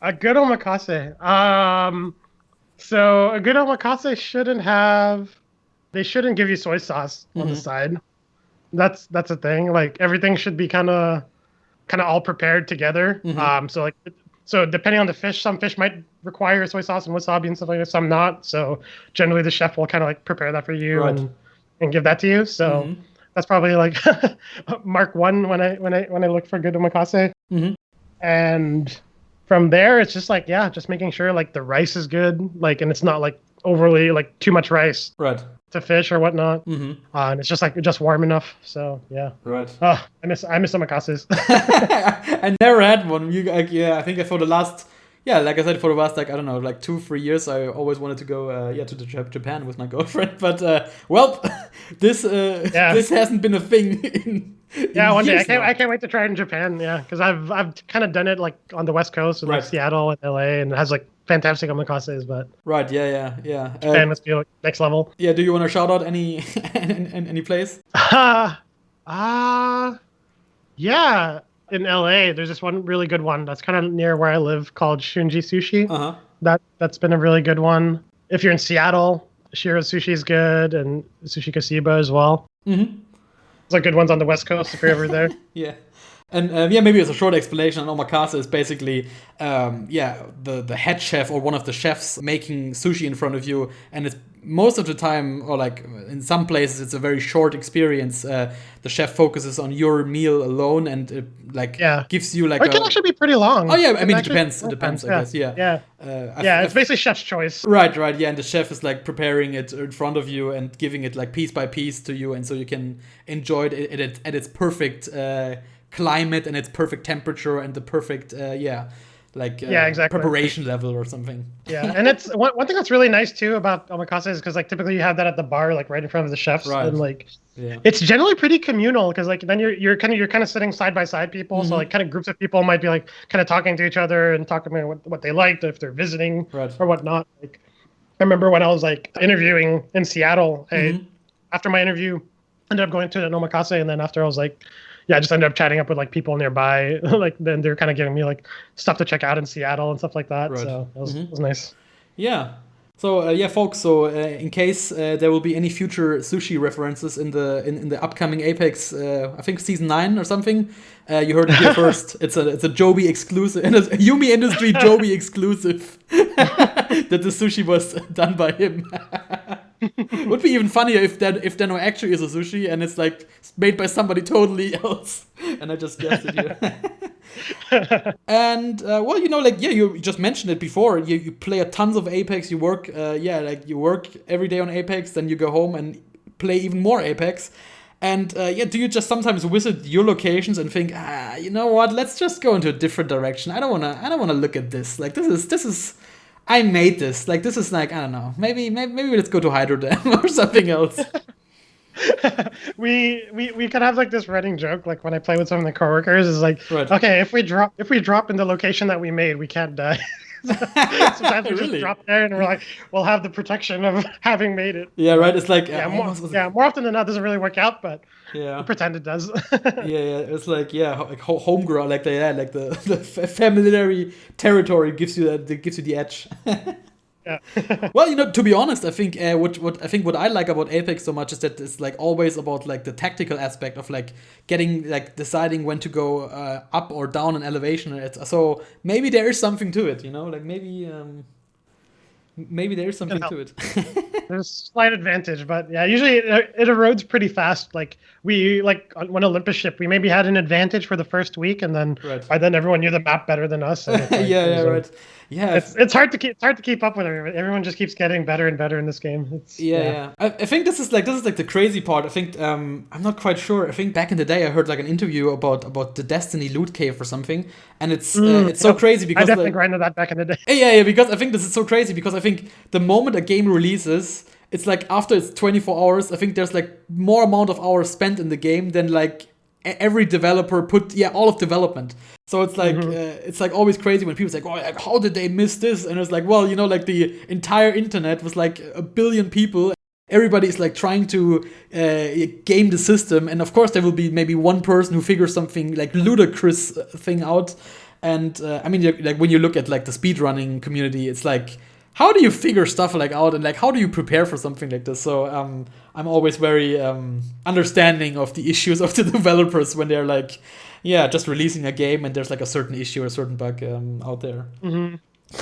A good omakase. So a good omakase shouldn't give you soy sauce on the side. That's a thing. Like everything should be kind of all prepared together. So depending on the fish, some fish might require soy sauce and wasabi and stuff like that. Some not. So generally, the chef will kind of like prepare that for you and give that to you. So that's probably like mark one when I look for good omakase. And from there, it's just like just making sure like the rice is good, like, and it's not like overly like too much rice to fish or whatnot. And it's just like just warm enough. So I miss omakases. I never had one. I think for the last yeah, like I said, for the last, like, I don't know, like 2-3 years, I always wanted to go, to Japan with my girlfriend. But, well, this hasn't been a thing in one day years now. I can't wait to try it in Japan. Yeah, because I've kind of done it like on the West Coast in like Seattle and LA, and it has like fantastic omakases. But right, yeah. Japan must be like next level. Yeah, do you want to shout out any place? Yeah. In LA, there's this one really good one that's kind of near where I live called Shunji Sushi. That's been a really good one. If you're in Seattle, Shiro's Sushi is good, and Sushi Kasiba as well. Mm-hmm. There's like good ones on the West Coast if you're ever there. Yeah. And maybe as a short explanation, omakase is basically, the head chef or one of the chefs making sushi in front of you, and it's most of the time, or like in some places, it's a very short experience. The chef focuses on your meal alone, and it gives you like. Or it can actually be pretty long. Oh yeah, I mean it depends. It depends, I guess. Yeah. It's basically chef's choice. Right. Yeah, and the chef is like preparing it in front of you and giving it like piece by piece to you, and so you can enjoy it at its perfect climate and its perfect temperature and the perfect exactly. Preparation level or something. Yeah, and it's one thing that's really nice too about omakase is because like typically you have that at the bar, like right in front of the chefs, and like it's generally pretty communal because like then you're kind of sitting side by side people, so like kind of groups of people might be like kind of talking to each other and talking about what they liked if they're visiting or whatnot. Like I remember when I was like interviewing in Seattle, after my interview, ended up going to an omakase, and then after I was like. Yeah, I just ended up chatting up with like people nearby. Like then they're kind of giving me like stuff to check out in Seattle and stuff like that. Right. So that was nice. Yeah. So folks. So in case there will be any future sushi references in the upcoming Apex, I think season 9 or something. You heard it here first. It's a Jobye exclusive, and a Yumi Industry Jobye exclusive. That the sushi was done by him. Would be even funnier if there no actually is a sushi and it's like made by somebody totally else, and I just guessed it here. And you just mentioned it before. You play a tons of Apex. You work, you work every day on Apex. Then you go home and play even more Apex. And do you just sometimes visit your locations and think, you know what? Let's just go into a different direction. I don't wanna look at this. Like this is. I made this. Like this is like I don't know. Maybe let's go to Hydro Dam or something else. we can have like this running joke. Like when I play with some of the coworkers, is like, okay, if we drop in the location that we made, we can't die. Sometimes we just drop there and we're like, we'll have the protection of having made it. Yeah, right. It's like more often than not, it doesn't really work out, but we pretend it does. It's like homegrown, like the familiar territory gives you the edge. Yeah. Well, to be honest, I think what I like about Apex so much is that it's like always about like the tactical aspect of like getting like deciding when to go up or down an elevation. So maybe there is something to it, like maybe there is something to it. There's slight advantage, but yeah, usually it erodes pretty fast. Like we when Olympus shipped, we maybe had an advantage for the first week, and then by then everyone knew the map better than us. And right. Yeah, it's hard to keep up with everyone. Everyone just keeps getting better and better in this game. I think this is like the crazy part. I think I'm not quite sure. I think back in the day I heard like an interview about the Destiny loot cave or something, and it's so crazy because I definitely grinded that back in the day. Yeah, because I think this is so crazy because I think the moment a game releases, it's like after it's 24 hours, I think there's like more amount of hours spent in the game than like every developer put all of development. So it's like it's like always crazy when people say, "Oh, like, how did they miss this?" And it's like, well, like the entire internet was like 1 billion people. Everybody is like trying to game the system, and of course there will be maybe one person who figures something like ludicrous thing out. And I mean, like when you look at like the speedrunning community, it's like, how do you figure stuff like out, and like how do you prepare for something like this? So I'm always very understanding of the issues of the developers when they're like, just releasing a game and there's like a certain issue or a certain bug out there. Mm-hmm.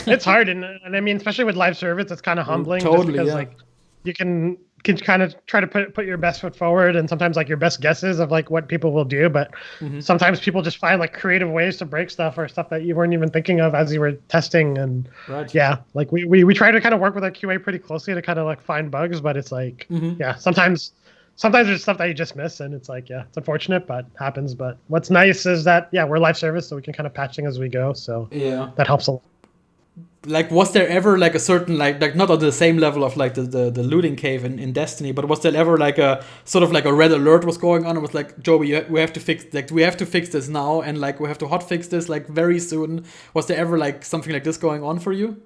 It's hard, and I mean, especially with live service, it's kind of humbling. Totally, just because like you can kind of try to put your best foot forward, and sometimes like your best guesses of like what people will do, but sometimes people just find like creative ways to break stuff or stuff that you weren't even thinking of as you were testing. And like we try to kind of work with our QA pretty closely to kind of like find bugs, but it's like sometimes there's stuff that you just miss, and it's like it's unfortunate, but happens. But what's nice is that we're live service, so we can kind of patch things as we go, so that helps a lot. like, was there ever like a certain like not on the same level of like the looting cave in Destiny, but was there ever like a sort of like a red alert was going on? It was like, Jobye, we have to fix this now, and like we have to hot fix this like very soon. Was there ever like something like this going on for you?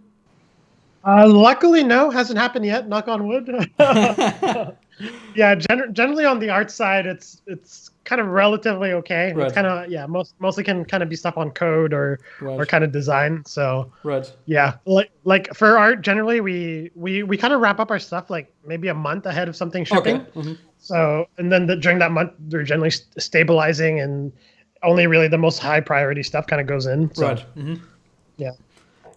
Luckily, no, hasn't happened yet. Knock on wood. Yeah, generally on the art side, it's kind of relatively okay. Right. It's kind of mostly can kind of be stuff on code or kind of design. So yeah, like for art, generally we kind of wrap up our stuff like maybe a month ahead of something shipping. Okay. Mm-hmm. So and then during that month, they're generally stabilizing, and only really the most high priority stuff kind of goes in. So, Mm-hmm. Yeah.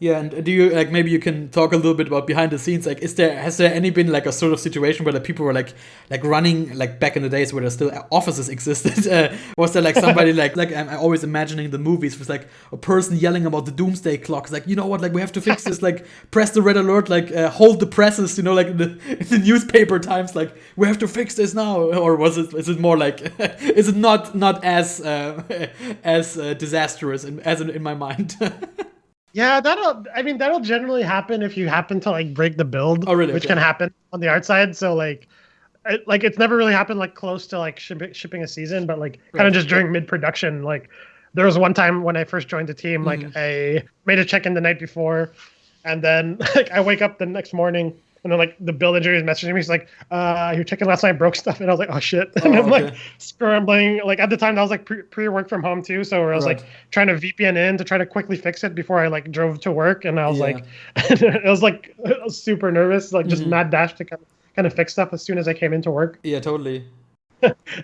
Yeah, and do you like maybe you can talk a little bit about behind the scenes? Like, has there any been like a sort of situation where the people were like running like back in the days where there still offices existed? Was there like somebody like I'm always imagining the movies with like a person yelling about the doomsday clock? It's like, you know what, like we have to fix this. Like press the red alert. Like hold the presses. You know, like in the newspaper times. Like we have to fix this now. Or is it more like is it not as disastrous as in my mind? Yeah, that'll generally happen if you happen to like break the build, really? Which can happen on the art side. So like it's never really happened like close to like shipping a season, but like kind of just during mid-production. Like there was one time when I first joined the team, like I made a check-in the night before, and then like I wake up the next morning. And then like the build engineer is messaging me. He's like, your chicken last night broke stuff. And I was like, oh shit. And I'm like scrambling. Like at the time that was like pre-work from home too. So I was like trying to VPN in to try to quickly fix it before I like drove to work. And I was like, I was super nervous, like just mad dash to kind of fix stuff as soon as I came into work. Yeah, totally.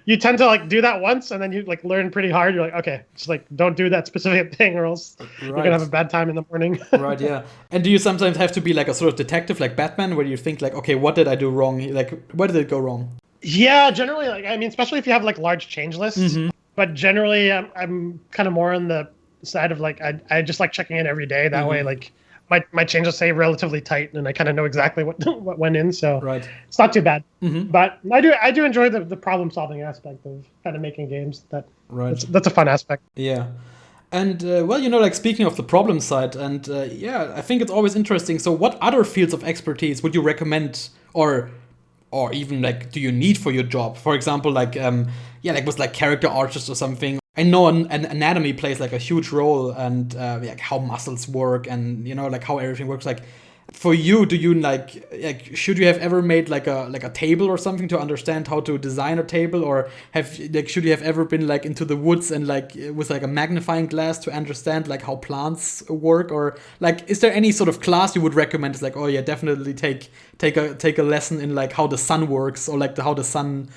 You tend to like do that once and then you like learn pretty hard. You're like, okay, just like don't do that specific thing or else you're gonna have a bad time in the morning. Right, yeah. And do you sometimes have to be like a sort of detective like Batman where you think like, okay, what did I do wrong? Like where did it go wrong? Yeah, generally, like I mean, especially if you have like large change lists. But generally I'm kind of more on the side of like I just like checking in every day. That way like my changes stay relatively tight, and I kind of know exactly what went in, so it's not too bad. But I do enjoy the problem solving aspect of kind of making games. That's a fun aspect. Yeah, and well, you know, like speaking of the problem side, and I think it's always interesting. So, what other fields of expertise would you recommend, or even like do you need for your job? For example, like like with like character artists or something. I know an anatomy plays like a huge role, and like how muscles work, and you know like how everything works. Like for you, do you like should you have ever made like a table or something to understand how to design a table, or should you have ever been like into the woods and like with like a magnifying glass to understand like how plants work, or like is there any sort of class you would recommend? It's like, oh yeah, definitely take a lesson in like how the sun works, or like how the sun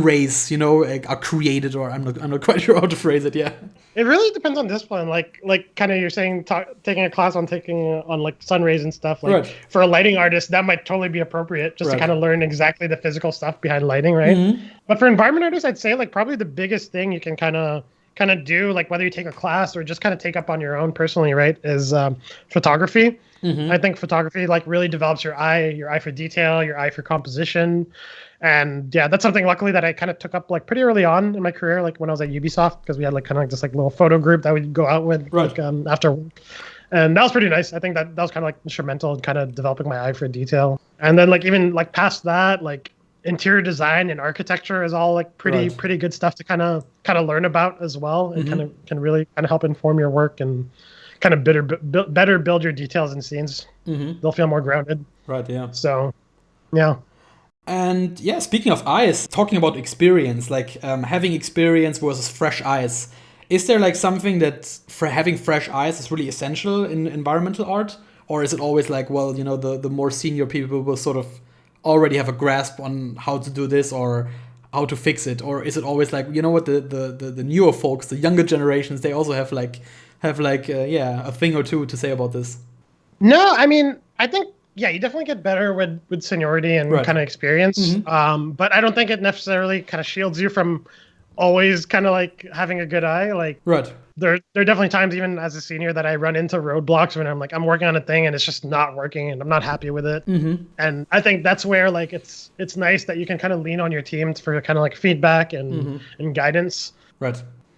rays, you know, are created, or I'm not quite sure how to phrase it. Yeah, it really depends on discipline. Like kind of you're saying taking a class on like sun rays and stuff. Like for a lighting artist, that might totally be appropriate just to kind of learn exactly the physical stuff behind lighting, right? But for environment artists, I'd say like probably the biggest thing you can kind of do, like whether you take a class or just kind of take up on your own personally, right, is photography. I think photography like really develops your eye for detail, your eye for composition. And yeah, that's something luckily that I kind of took up like pretty early on in my career, like when I was at Ubisoft, because we had like kind of like this like little photo group that we'd go out with like, after work. And that was pretty nice. I think that was kind of like instrumental in kind of developing my eye for detail. And then like even like past that, like interior design and architecture is all like pretty good stuff to kind of learn about as well. It kind of can really kind of help inform your work and kind of better build your details and scenes. They'll feel more grounded. Right. Yeah. So, yeah. And yeah, speaking of eyes, talking about experience, like having experience versus fresh eyes, is there like something that for having fresh eyes is really essential in environmental art? Or is it always like, well, you know, the more senior people will sort of already have a grasp on how to do this or how to fix it? Or is it always like, you know what, the newer folks, the younger generations, they also have a thing or two to say about this? No, I mean, I think, yeah, you definitely get better with seniority and kind of experience. But I don't think it necessarily kind of shields you from always kind of like having a good eye. Like, there are definitely times even as a senior that I run into roadblocks when I'm working on a thing and it's just not working and I'm not happy with it. And I think that's where like it's nice that you can kind of lean on your team for kind of like feedback and guidance.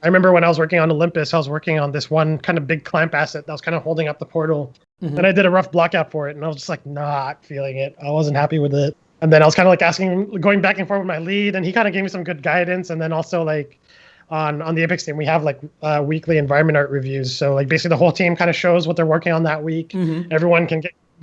I remember when I was working on Olympus, I was working on this one kind of big clamp asset that was kind of holding up the portal. And I did a rough blockout for it, and I was just like not feeling it. I wasn't happy with it. And then I was kind of like going back and forth with my lead, and he kind of gave me some good guidance. And then also like on the Apex team, we have like weekly environment art reviews. So like basically the whole team kind of shows what they're working on that week. Everyone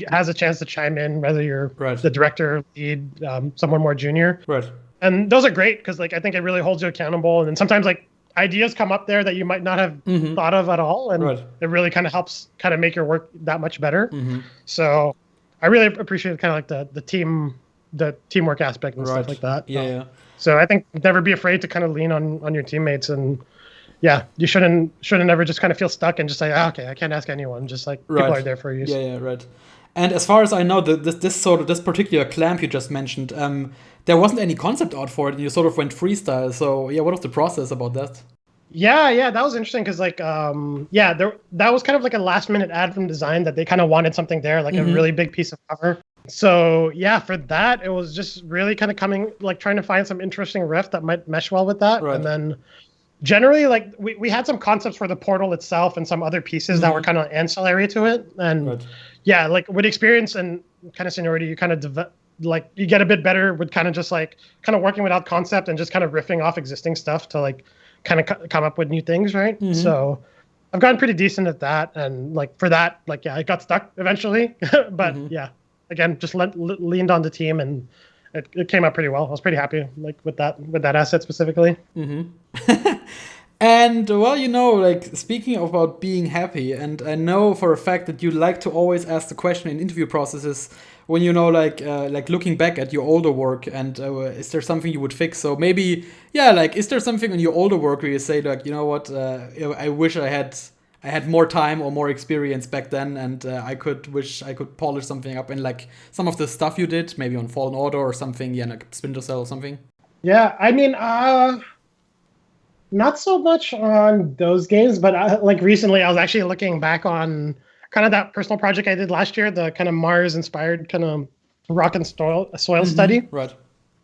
has a chance to chime in, whether you're the director, lead, someone more junior. Right. And those are great because like I think it really holds you accountable. And then sometimes like ideas come up there that you might not have thought of at all, and it really kind of helps kind of make your work that much better. So I really appreciate kind of like the teamwork aspect and stuff like that. Yeah. So I think never be afraid to kind of lean on your teammates, and yeah, you shouldn't ever just kind of feel stuck and just say, okay, I can't ask anyone. Just like people are there for you. Yeah, right. And as far as I know, this particular clamp you just mentioned, there wasn't any concept art for it, and you sort of went freestyle. So yeah, what was the process about that? Yeah, that was interesting because like that was kind of like a last minute ad from design that they kind of wanted something there, like a really big piece of cover. So yeah, for that it was just really kind of trying to find some interesting riff that might mesh well with that. And then generally like we had some concepts for the portal itself and some other pieces that were kind of ancillary to it. And yeah, like with experience and kind of seniority, you kind of you get a bit better with kind of just like kind of working without concept and just kind of riffing off existing stuff to like kind of come up with new things, right? So I've gotten pretty decent at that, and like for that, like yeah, I got stuck eventually, but yeah, again, just leaned on the team, and it came out pretty well. I was pretty happy like with that asset specifically. And well, like speaking about being happy, and I know for a fact that you like to always ask the question in interview processes when like looking back at your older work, and is there something you would fix? So maybe like is there something in your older work where you say like, you know what, I wish I had more time or more experience back then, and I could polish something up, and like some of the stuff you did maybe on Fallen Order or something, like Splinter Cell or something. Yeah, I mean, not so much on those games, but like recently I was actually looking back on kind of that personal project I did last year, the kind of Mars-inspired kind of rock and soil study. Right.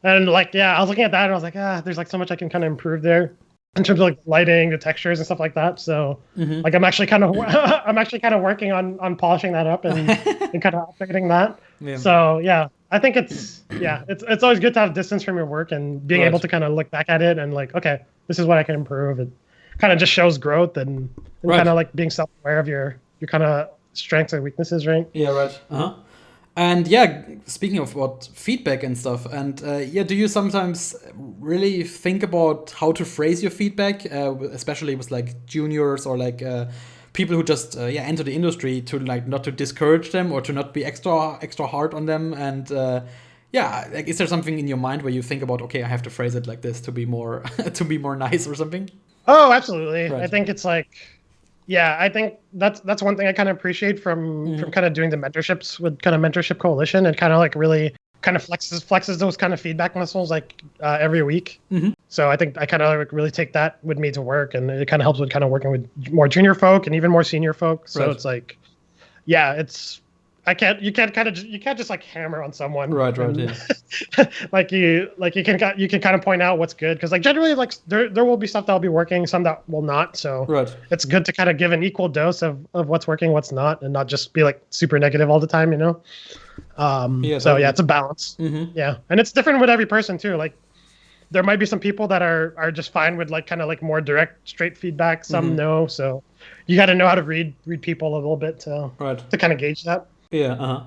And like, yeah, I was looking at that and I was like, there's like so much I can kind of improve there in terms of like lighting, the textures and stuff like that. So like I'm actually kind of working on polishing that up and kind of updating that. Yeah. So yeah, I think it's always good to have distance from your work and being able to kind of look back at it and like, okay, this is what I can improve. It kind of just shows growth and kind of like being self-aware of your kind of strengths and weaknesses, right? Yeah, right. And yeah, speaking of what feedback and stuff, and do you sometimes really think about how to phrase your feedback, especially with like juniors or like people who just enter the industry, to like not to discourage them or to not be extra hard on them? And like, is there something in your mind where you think about, okay, I have to phrase it like this to be more nice or something? Oh, absolutely. Right. I think it's like, yeah, I think that's one thing I kind of appreciate from kind of doing the mentorships with kind of Mentorship Coalition, and kind of like really kind of flexes those kind of feedback muscles like every week. So I think I kind of like really take that with me to work, and it kind of helps with kind of working with more junior folk and even more senior folk. So it's like, yeah, you can't just like hammer on someone. Right. Yeah. like you can kind of point out what's good, because like generally like there will be stuff that'll be working, some that will not. So it's good to kind of give an equal dose of what's working, what's not, and not just be like super negative all the time, So yeah, it's a balance. Yeah, and it's different with every person too. Like there might be some people that are just fine with like kind of like more direct, straight feedback. Some no, so you got to know how to read people a little bit to kind of gauge that. Yeah,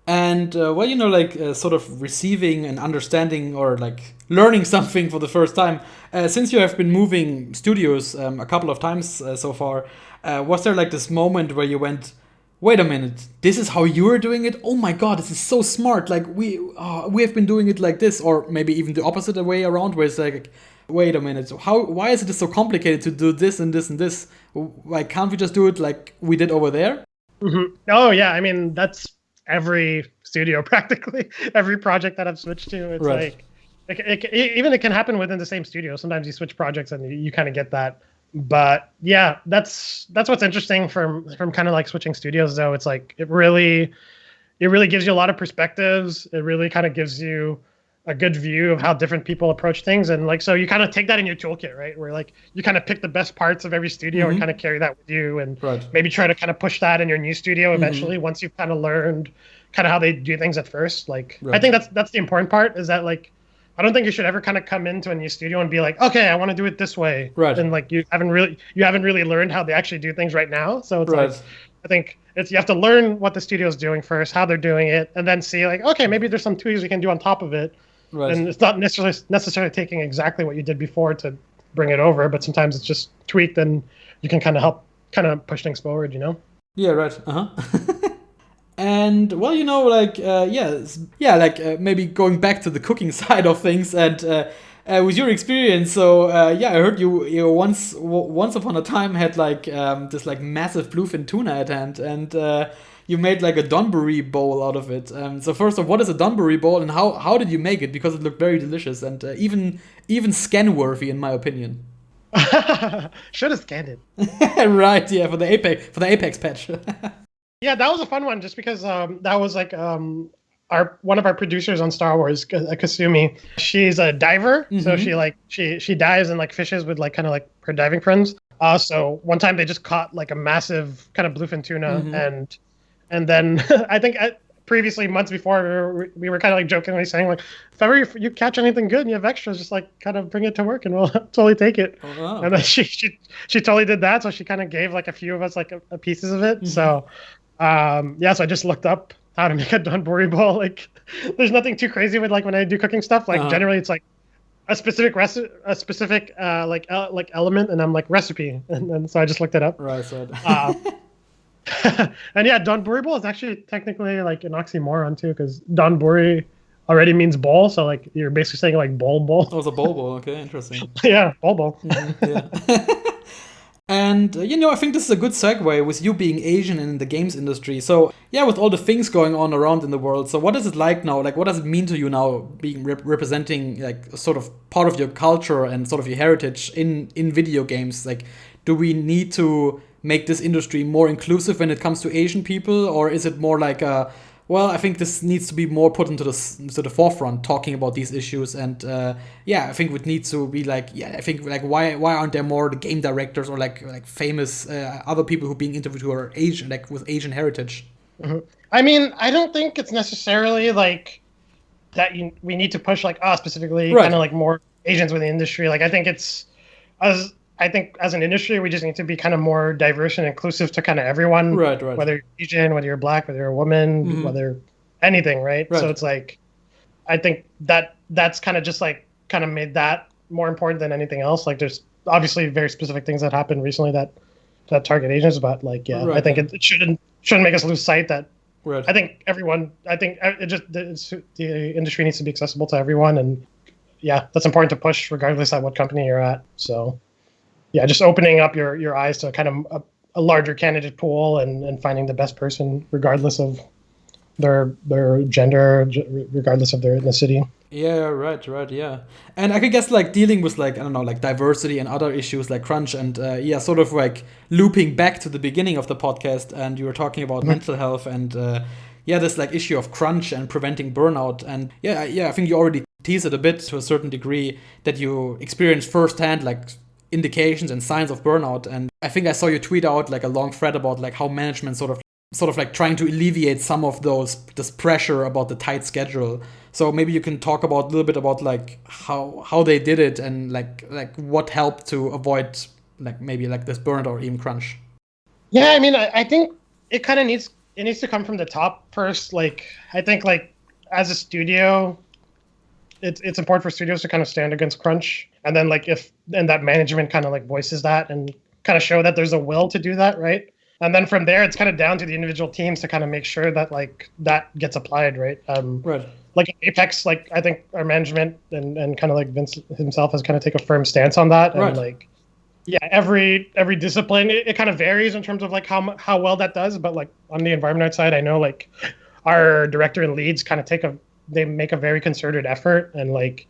And sort of receiving and understanding or like learning something for the first time, since you have been moving studios a couple of times so far, was there like this moment where you went, wait a minute, this is how you are doing it? Oh my God, this is so smart. Like we have been doing it like this, or maybe even the opposite way around, where it's like, wait a minute, why is it so complicated to do this and this and this? Why can't we just do it like we did over there? Oh yeah, I mean that's every studio practically, every project that I've switched to. It's like it can happen within the same studio. Sometimes you switch projects and you kind of get that. But yeah, that's what's interesting from kind of like switching studios though. It's like it really gives you a lot of perspectives. It really kind of gives you a good view of how different people approach things. And like, so you kind of take that in your toolkit, right? Where like you kind of pick the best parts of every studio and kind of carry that with you, and maybe try to kind of push that in your new studio eventually once you've kind of learned kind of how they do things at first. Like, I think that's the important part, is that like, I don't think you should ever kind of come into a new studio and be like, okay, I want to do it this way. And like, you haven't really learned how they actually do things right now. So it's like, I think you have to learn what the studio's doing first, how they're doing it, and then see like, okay, maybe there's some tweaks we can do on top of it. And it's not necessarily taking exactly what you did before to bring it over, but sometimes it's just tweaked and you can kind of help kind of push things forward, you know? Yeah, right. And well, you know, like maybe going back to the cooking side of things, and with your experience, so I heard you once upon a time had like this like massive bluefin tuna at hand, and you made like a donburi bowl out of it. So first off, what is a donburi bowl, and how did you make it? Because it looked very delicious and even scan worthy in my opinion. Should have scanned it. Right, yeah, for the Apex patch. Yeah, that was a fun one, just because that was like one of our producers on Star Wars, Kasumi. She's a diver, so she dives and like fishes with like kind of like her diving friends. So one time they just caught like a massive kind of bluefin tuna, and then I think previously, months before, we were kind of like jokingly saying like, if ever you catch anything good and you have extras, just like kind of bring it to work and we'll totally take it. Oh, wow. And then she totally did that, so she kind of gave like a few of us like a pieces of it. So. So I just looked up how to make a donburi bowl. Like, there's nothing too crazy with like when I do cooking stuff. Like generally, it's like a specific like element, and I'm like recipe, and so I just looked it up. Right. So. And yeah, donburi bowl is actually technically like an oxymoron too, because donburi already means bowl, so like you're basically saying like bowl. Oh, it's a bowl. Okay, interesting. Yeah, bowl. Yeah. And, I think this is a good segue with you being Asian in the games industry. So, yeah, with all the things going on around in the world. So what is it like now? Like, what does it mean to you now being representing, like, sort of part of your culture and sort of your heritage in video games? Like, do we need to make this industry more inclusive when it comes to Asian people? Or is it more like I think this needs to be more put into the forefront, talking about these issues. And I think it needs to be like, I think like why aren't there more the game directors or like famous other people who are being interviewed who are Asian, like with Asian heritage? I mean, I don't think it's necessarily like that we need to push like specifically kind of like more Asians within the industry. Like, I think as an industry, we just need to be kind of more diverse and inclusive to kind of everyone. Right. Whether you're Asian, whether you're Black, whether you're a woman, whether anything, right? So it's like, I think that's kind of just like kind of made that more important than anything else. Like, there's obviously very specific things that happened recently that target Asians, but like, I think it shouldn't make us lose sight that. I think the industry needs to be accessible to everyone, and that's important to push regardless of what company you're at. So. Yeah, just opening up your eyes to kind of a larger candidate pool and finding the best person regardless of their gender, regardless of their ethnicity. Yeah, right, yeah. And I could guess like dealing with like, I don't know, like diversity and other issues like crunch and sort of like looping back to the beginning of the podcast, and you were talking about mental health and this like issue of crunch and preventing burnout. And I think you already teased it a bit to a certain degree that you experienced firsthand like indications and signs of burnout. And I think I saw you tweet out like a long thread about like how management sort of like trying to alleviate some of this pressure about the tight schedule. So maybe you can talk about a little bit about like how they did it and like what helped to avoid like maybe like this burnout or even crunch. Yeah, I mean, I think it kind of needs to come from the top first. Like, I think like as a studio, it's important for studios to kind of stand against crunch. And then like that management kind of like voices that and kind of show that there's a will to do that, right? And then from there, it's kind of down to the individual teams to kind of make sure that like that gets applied, right? Like Apex, like I think our management and kind of like Vince himself has kind of take a firm stance on that. And like, every discipline, it kind of varies in terms of like how well that does. But like on the environment art side, I know like our director and leads kind of they make a very concerted effort, and like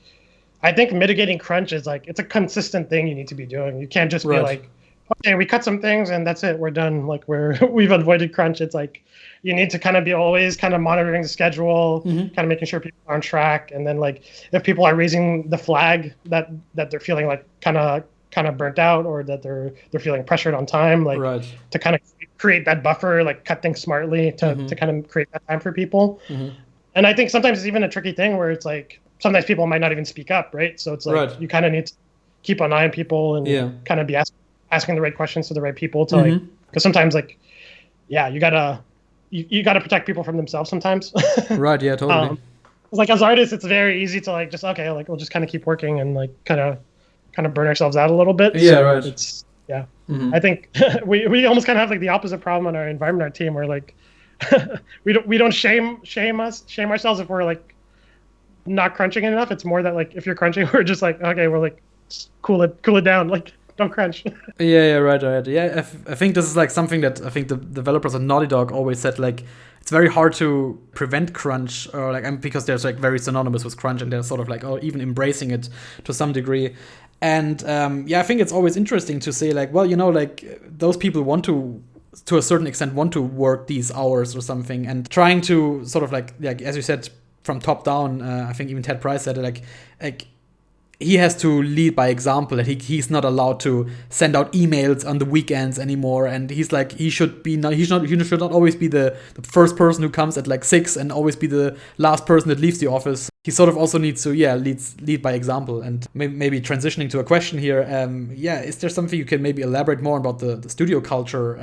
I think mitigating crunch is like it's a consistent thing you need to be doing. You can't just be like, okay, we cut some things and that's it. We're done. Like we've avoided crunch. It's like you need to kind of be always kind of monitoring the schedule, kind of making sure people are on track. And then like if people are raising the flag that they're feeling like kind of burnt out or that they're feeling pressured on time, like to kind of create that buffer, like cut things smartly to kind of create that time for people. And I think sometimes it's even a tricky thing where it's like sometimes people might not even speak up, right? So it's like you kind of need to keep an eye on people and kind of be asking the right questions to the right people to like, because sometimes like, you gotta protect people from themselves sometimes. Right. Yeah, totally. Like as artists, it's very easy to like, just, okay, like we'll just kind of keep working and like kind of burn ourselves out a little bit. Yeah. So right. It's, I think we almost kind of have like the opposite problem on our environment, our team, where like, we don't shame ourselves if we're like not crunching enough. It's more that like if you're crunching, we're just like, okay, we're like cool it down, like don't crunch. Right. Yeah, I think this is like something that I think the developers at Naughty Dog always said, like it's very hard to prevent crunch, or like because they're like very synonymous with crunch and they're sort of like even embracing it to some degree. And I think it's always interesting to say like, well, like those people want to a certain extent want to work these hours or something, and trying to sort of like as you said, from top down. I think even Ted Price said it, like he has to lead by example, that he's not allowed to send out emails on the weekends anymore, and he's like he should not always be the first person who comes at like 6 and always be the last person that leaves the office. He sort of also needs to lead by example. And maybe transitioning to a question here, is there something you can maybe elaborate more about the studio culture,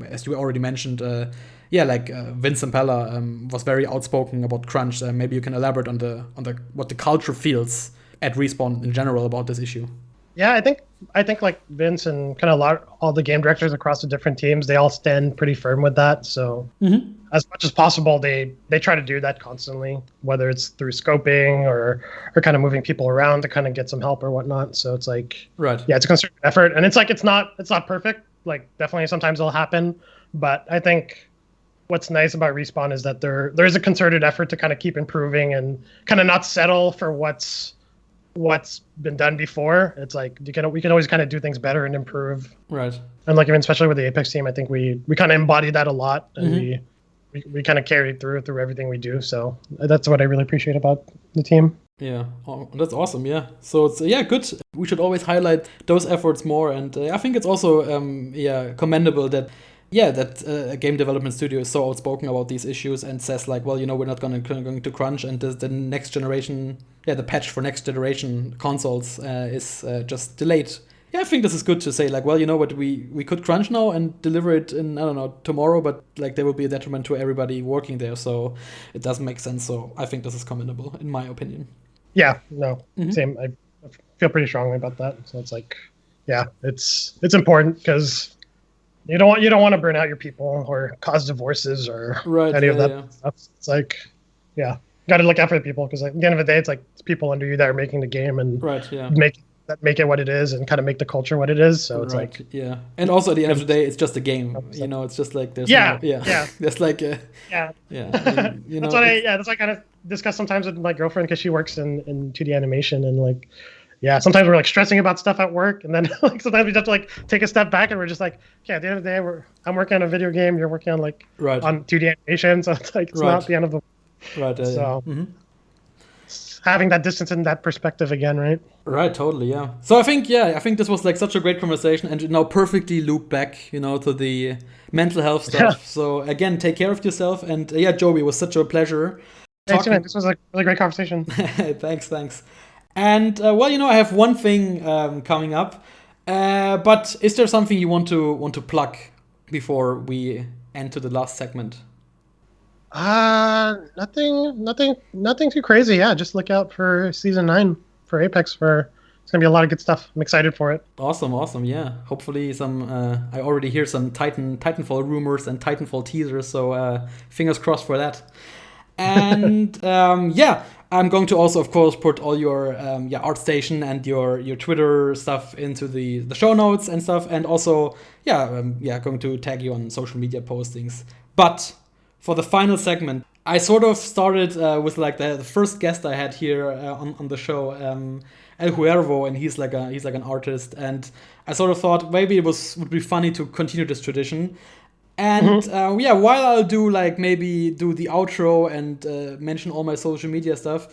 as you already mentioned? Vince Impella was very outspoken about crunch. Maybe you can elaborate on the what the culture feels at Respawn in general about this issue. Yeah, I think like Vince and kind of all the game directors across the different teams, they all stand pretty firm with that. So as much as possible, they try to do that constantly, whether it's through scoping or kind of moving people around to kind of get some help or whatnot. So it's like, it's a concerted effort, and it's like it's not perfect. Like definitely sometimes it'll happen, but I think what's nice about Respawn is that there is a concerted effort to kind of keep improving and kind of not settle for what's been done before. It's like we can always kind of do things better and improve. Right. And like even especially with the Apex team, I think we kind of embody that a lot, and we kind of carry through everything we do. So that's what I really appreciate about the team. Yeah, that's awesome. Yeah, so it's good. We should always highlight those efforts more, and I think it's also commendable that a game development studio is so outspoken about these issues and says like, well, we're not going to crunch, and the next generation, the patch for next generation consoles is just delayed. Yeah, I think this is good to say like, well, you know what, we could crunch now and deliver it in, I don't know, tomorrow, but like there will be a detriment to everybody working there, so it doesn't make sense. So I think this is commendable, in my opinion. Yeah, no, same. I feel pretty strongly about that. So it's like, it's important because you don't want to burn out your people or cause divorces or any of that stuff. It's like, got to look out for the people, because at the end of the day, it's like it's people under you that are making the game and make it what it is and kind of make the culture what it is. So it's like, and also at the end of the day, it's just a game. It's just like there's there's like that's what I kind of discuss sometimes with my girlfriend, because she works in 2D animation, and like sometimes we're like stressing about stuff at work, and then like sometimes we just have to like take a step back, and we're just like, at the end of the day, I'm working on a video game, you're working on like on 2D animation, so it's like it's not the end of the having that distance and that perspective again, right? Right, totally, yeah. So I think this was like such a great conversation, and now perfectly loop back, to the mental health stuff. Yeah. So again, take care of yourself, and Jobye, it was such a pleasure. Thanks, man. This was a really great conversation. Thanks. And I have one thing coming up, but is there something you want to plug before we enter the last segment? Nothing too crazy. Yeah, just look out for season 9 for Apex. It's gonna be a lot of good stuff. I'm excited for it. Awesome. Yeah, hopefully some. I already hear some Titanfall rumors and Titanfall teasers. So fingers crossed for that. And I'm going to also, of course, put all your ArtStation and your Twitter stuff into the show notes and stuff, and also going to tag you on social media postings. But for the final segment, I sort of started with like the first guest I had here on the show, and El Huervo, and he's like an artist. And I sort of thought maybe would be funny to continue this tradition. And while I'll do maybe do the outro and mention all my social media stuff,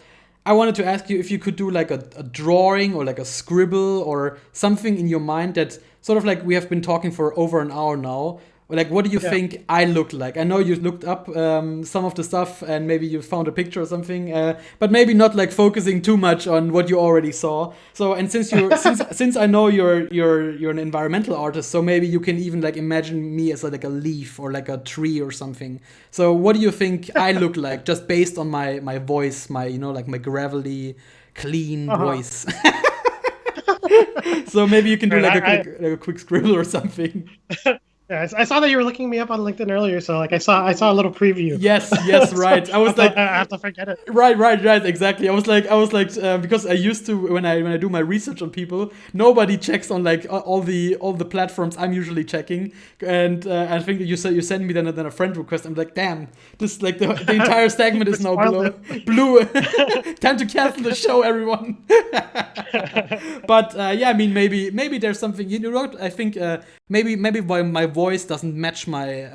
I wanted to ask you if you could do like a drawing or like a scribble or something in your mind that sort of like we have been talking for over an hour now. Like, what do you think I look like? I know you looked up some of the stuff and maybe you found a picture or something, but maybe not like focusing too much on what you already saw. So, and since you since I know you're an environmental artist, so maybe you can even like imagine me as like a leaf or like a tree or something. So, what do you think I look like, just based on my voice, my like my gravelly, clean voice? So maybe you can do like a quick scribble or something. Yeah, I saw that you were looking me up on LinkedIn earlier, so like I saw a little preview. Yes, right. I was like, I have to forget it. Right, exactly. I was like, because I used to when I do my research on people, nobody checks on like all the platforms I'm usually checking, and I think you sent me then a friend request. I'm like, damn, this like the entire segment is now blue. Time to cancel the show, everyone. But I mean, maybe there's something I think maybe my voice doesn't match my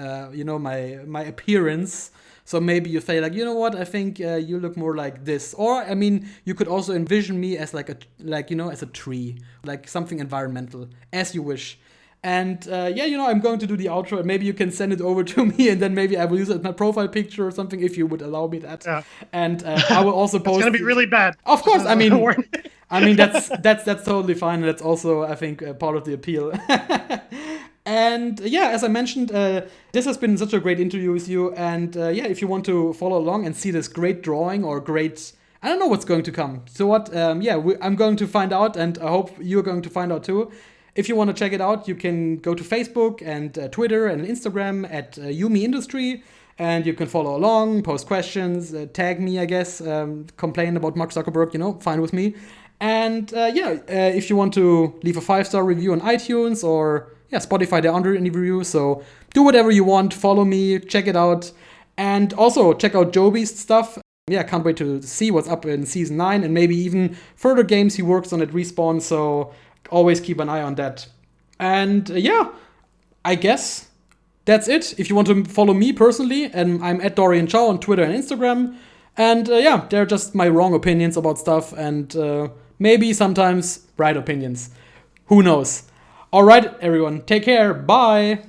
my appearance, so maybe you say like, you know what, I think you look more like this. Or I mean, you could also envision me as as a tree, like something environmental, as you wish. And I'm going to do the outro, and maybe you can send it over to me, and then maybe I will use it as my profile picture or something, if you would allow me that. Yeah. And I will also post. It's gonna be really bad. Of course, I mean that's totally fine, and that's also I think part of the appeal. And as I mentioned, this has been such a great interview with you. And if you want to follow along and see this great drawing or I don't know what's going to come. So what? I'm going to find out, and I hope you're going to find out too. If you want to check it out, you can go to Facebook and Twitter and Instagram at Yumi Industry, and you can follow along, post questions, tag me, I guess, complain about Mark Zuckerberg, fine with me. And if you want to leave a 5-star review on iTunes or Spotify, they're under any review, so do whatever you want, follow me, check it out, and also check out Jobye's stuff. Can't wait to see what's up in Season 9, and maybe even further games he works on at Respawn, so always keep an eye on that. And I guess that's it. If you want to follow me personally, and I'm at Dorian Chow on Twitter and Instagram, and they're just my wrong opinions about stuff, and maybe sometimes right opinions. Who knows? All right, everyone, take care. Bye.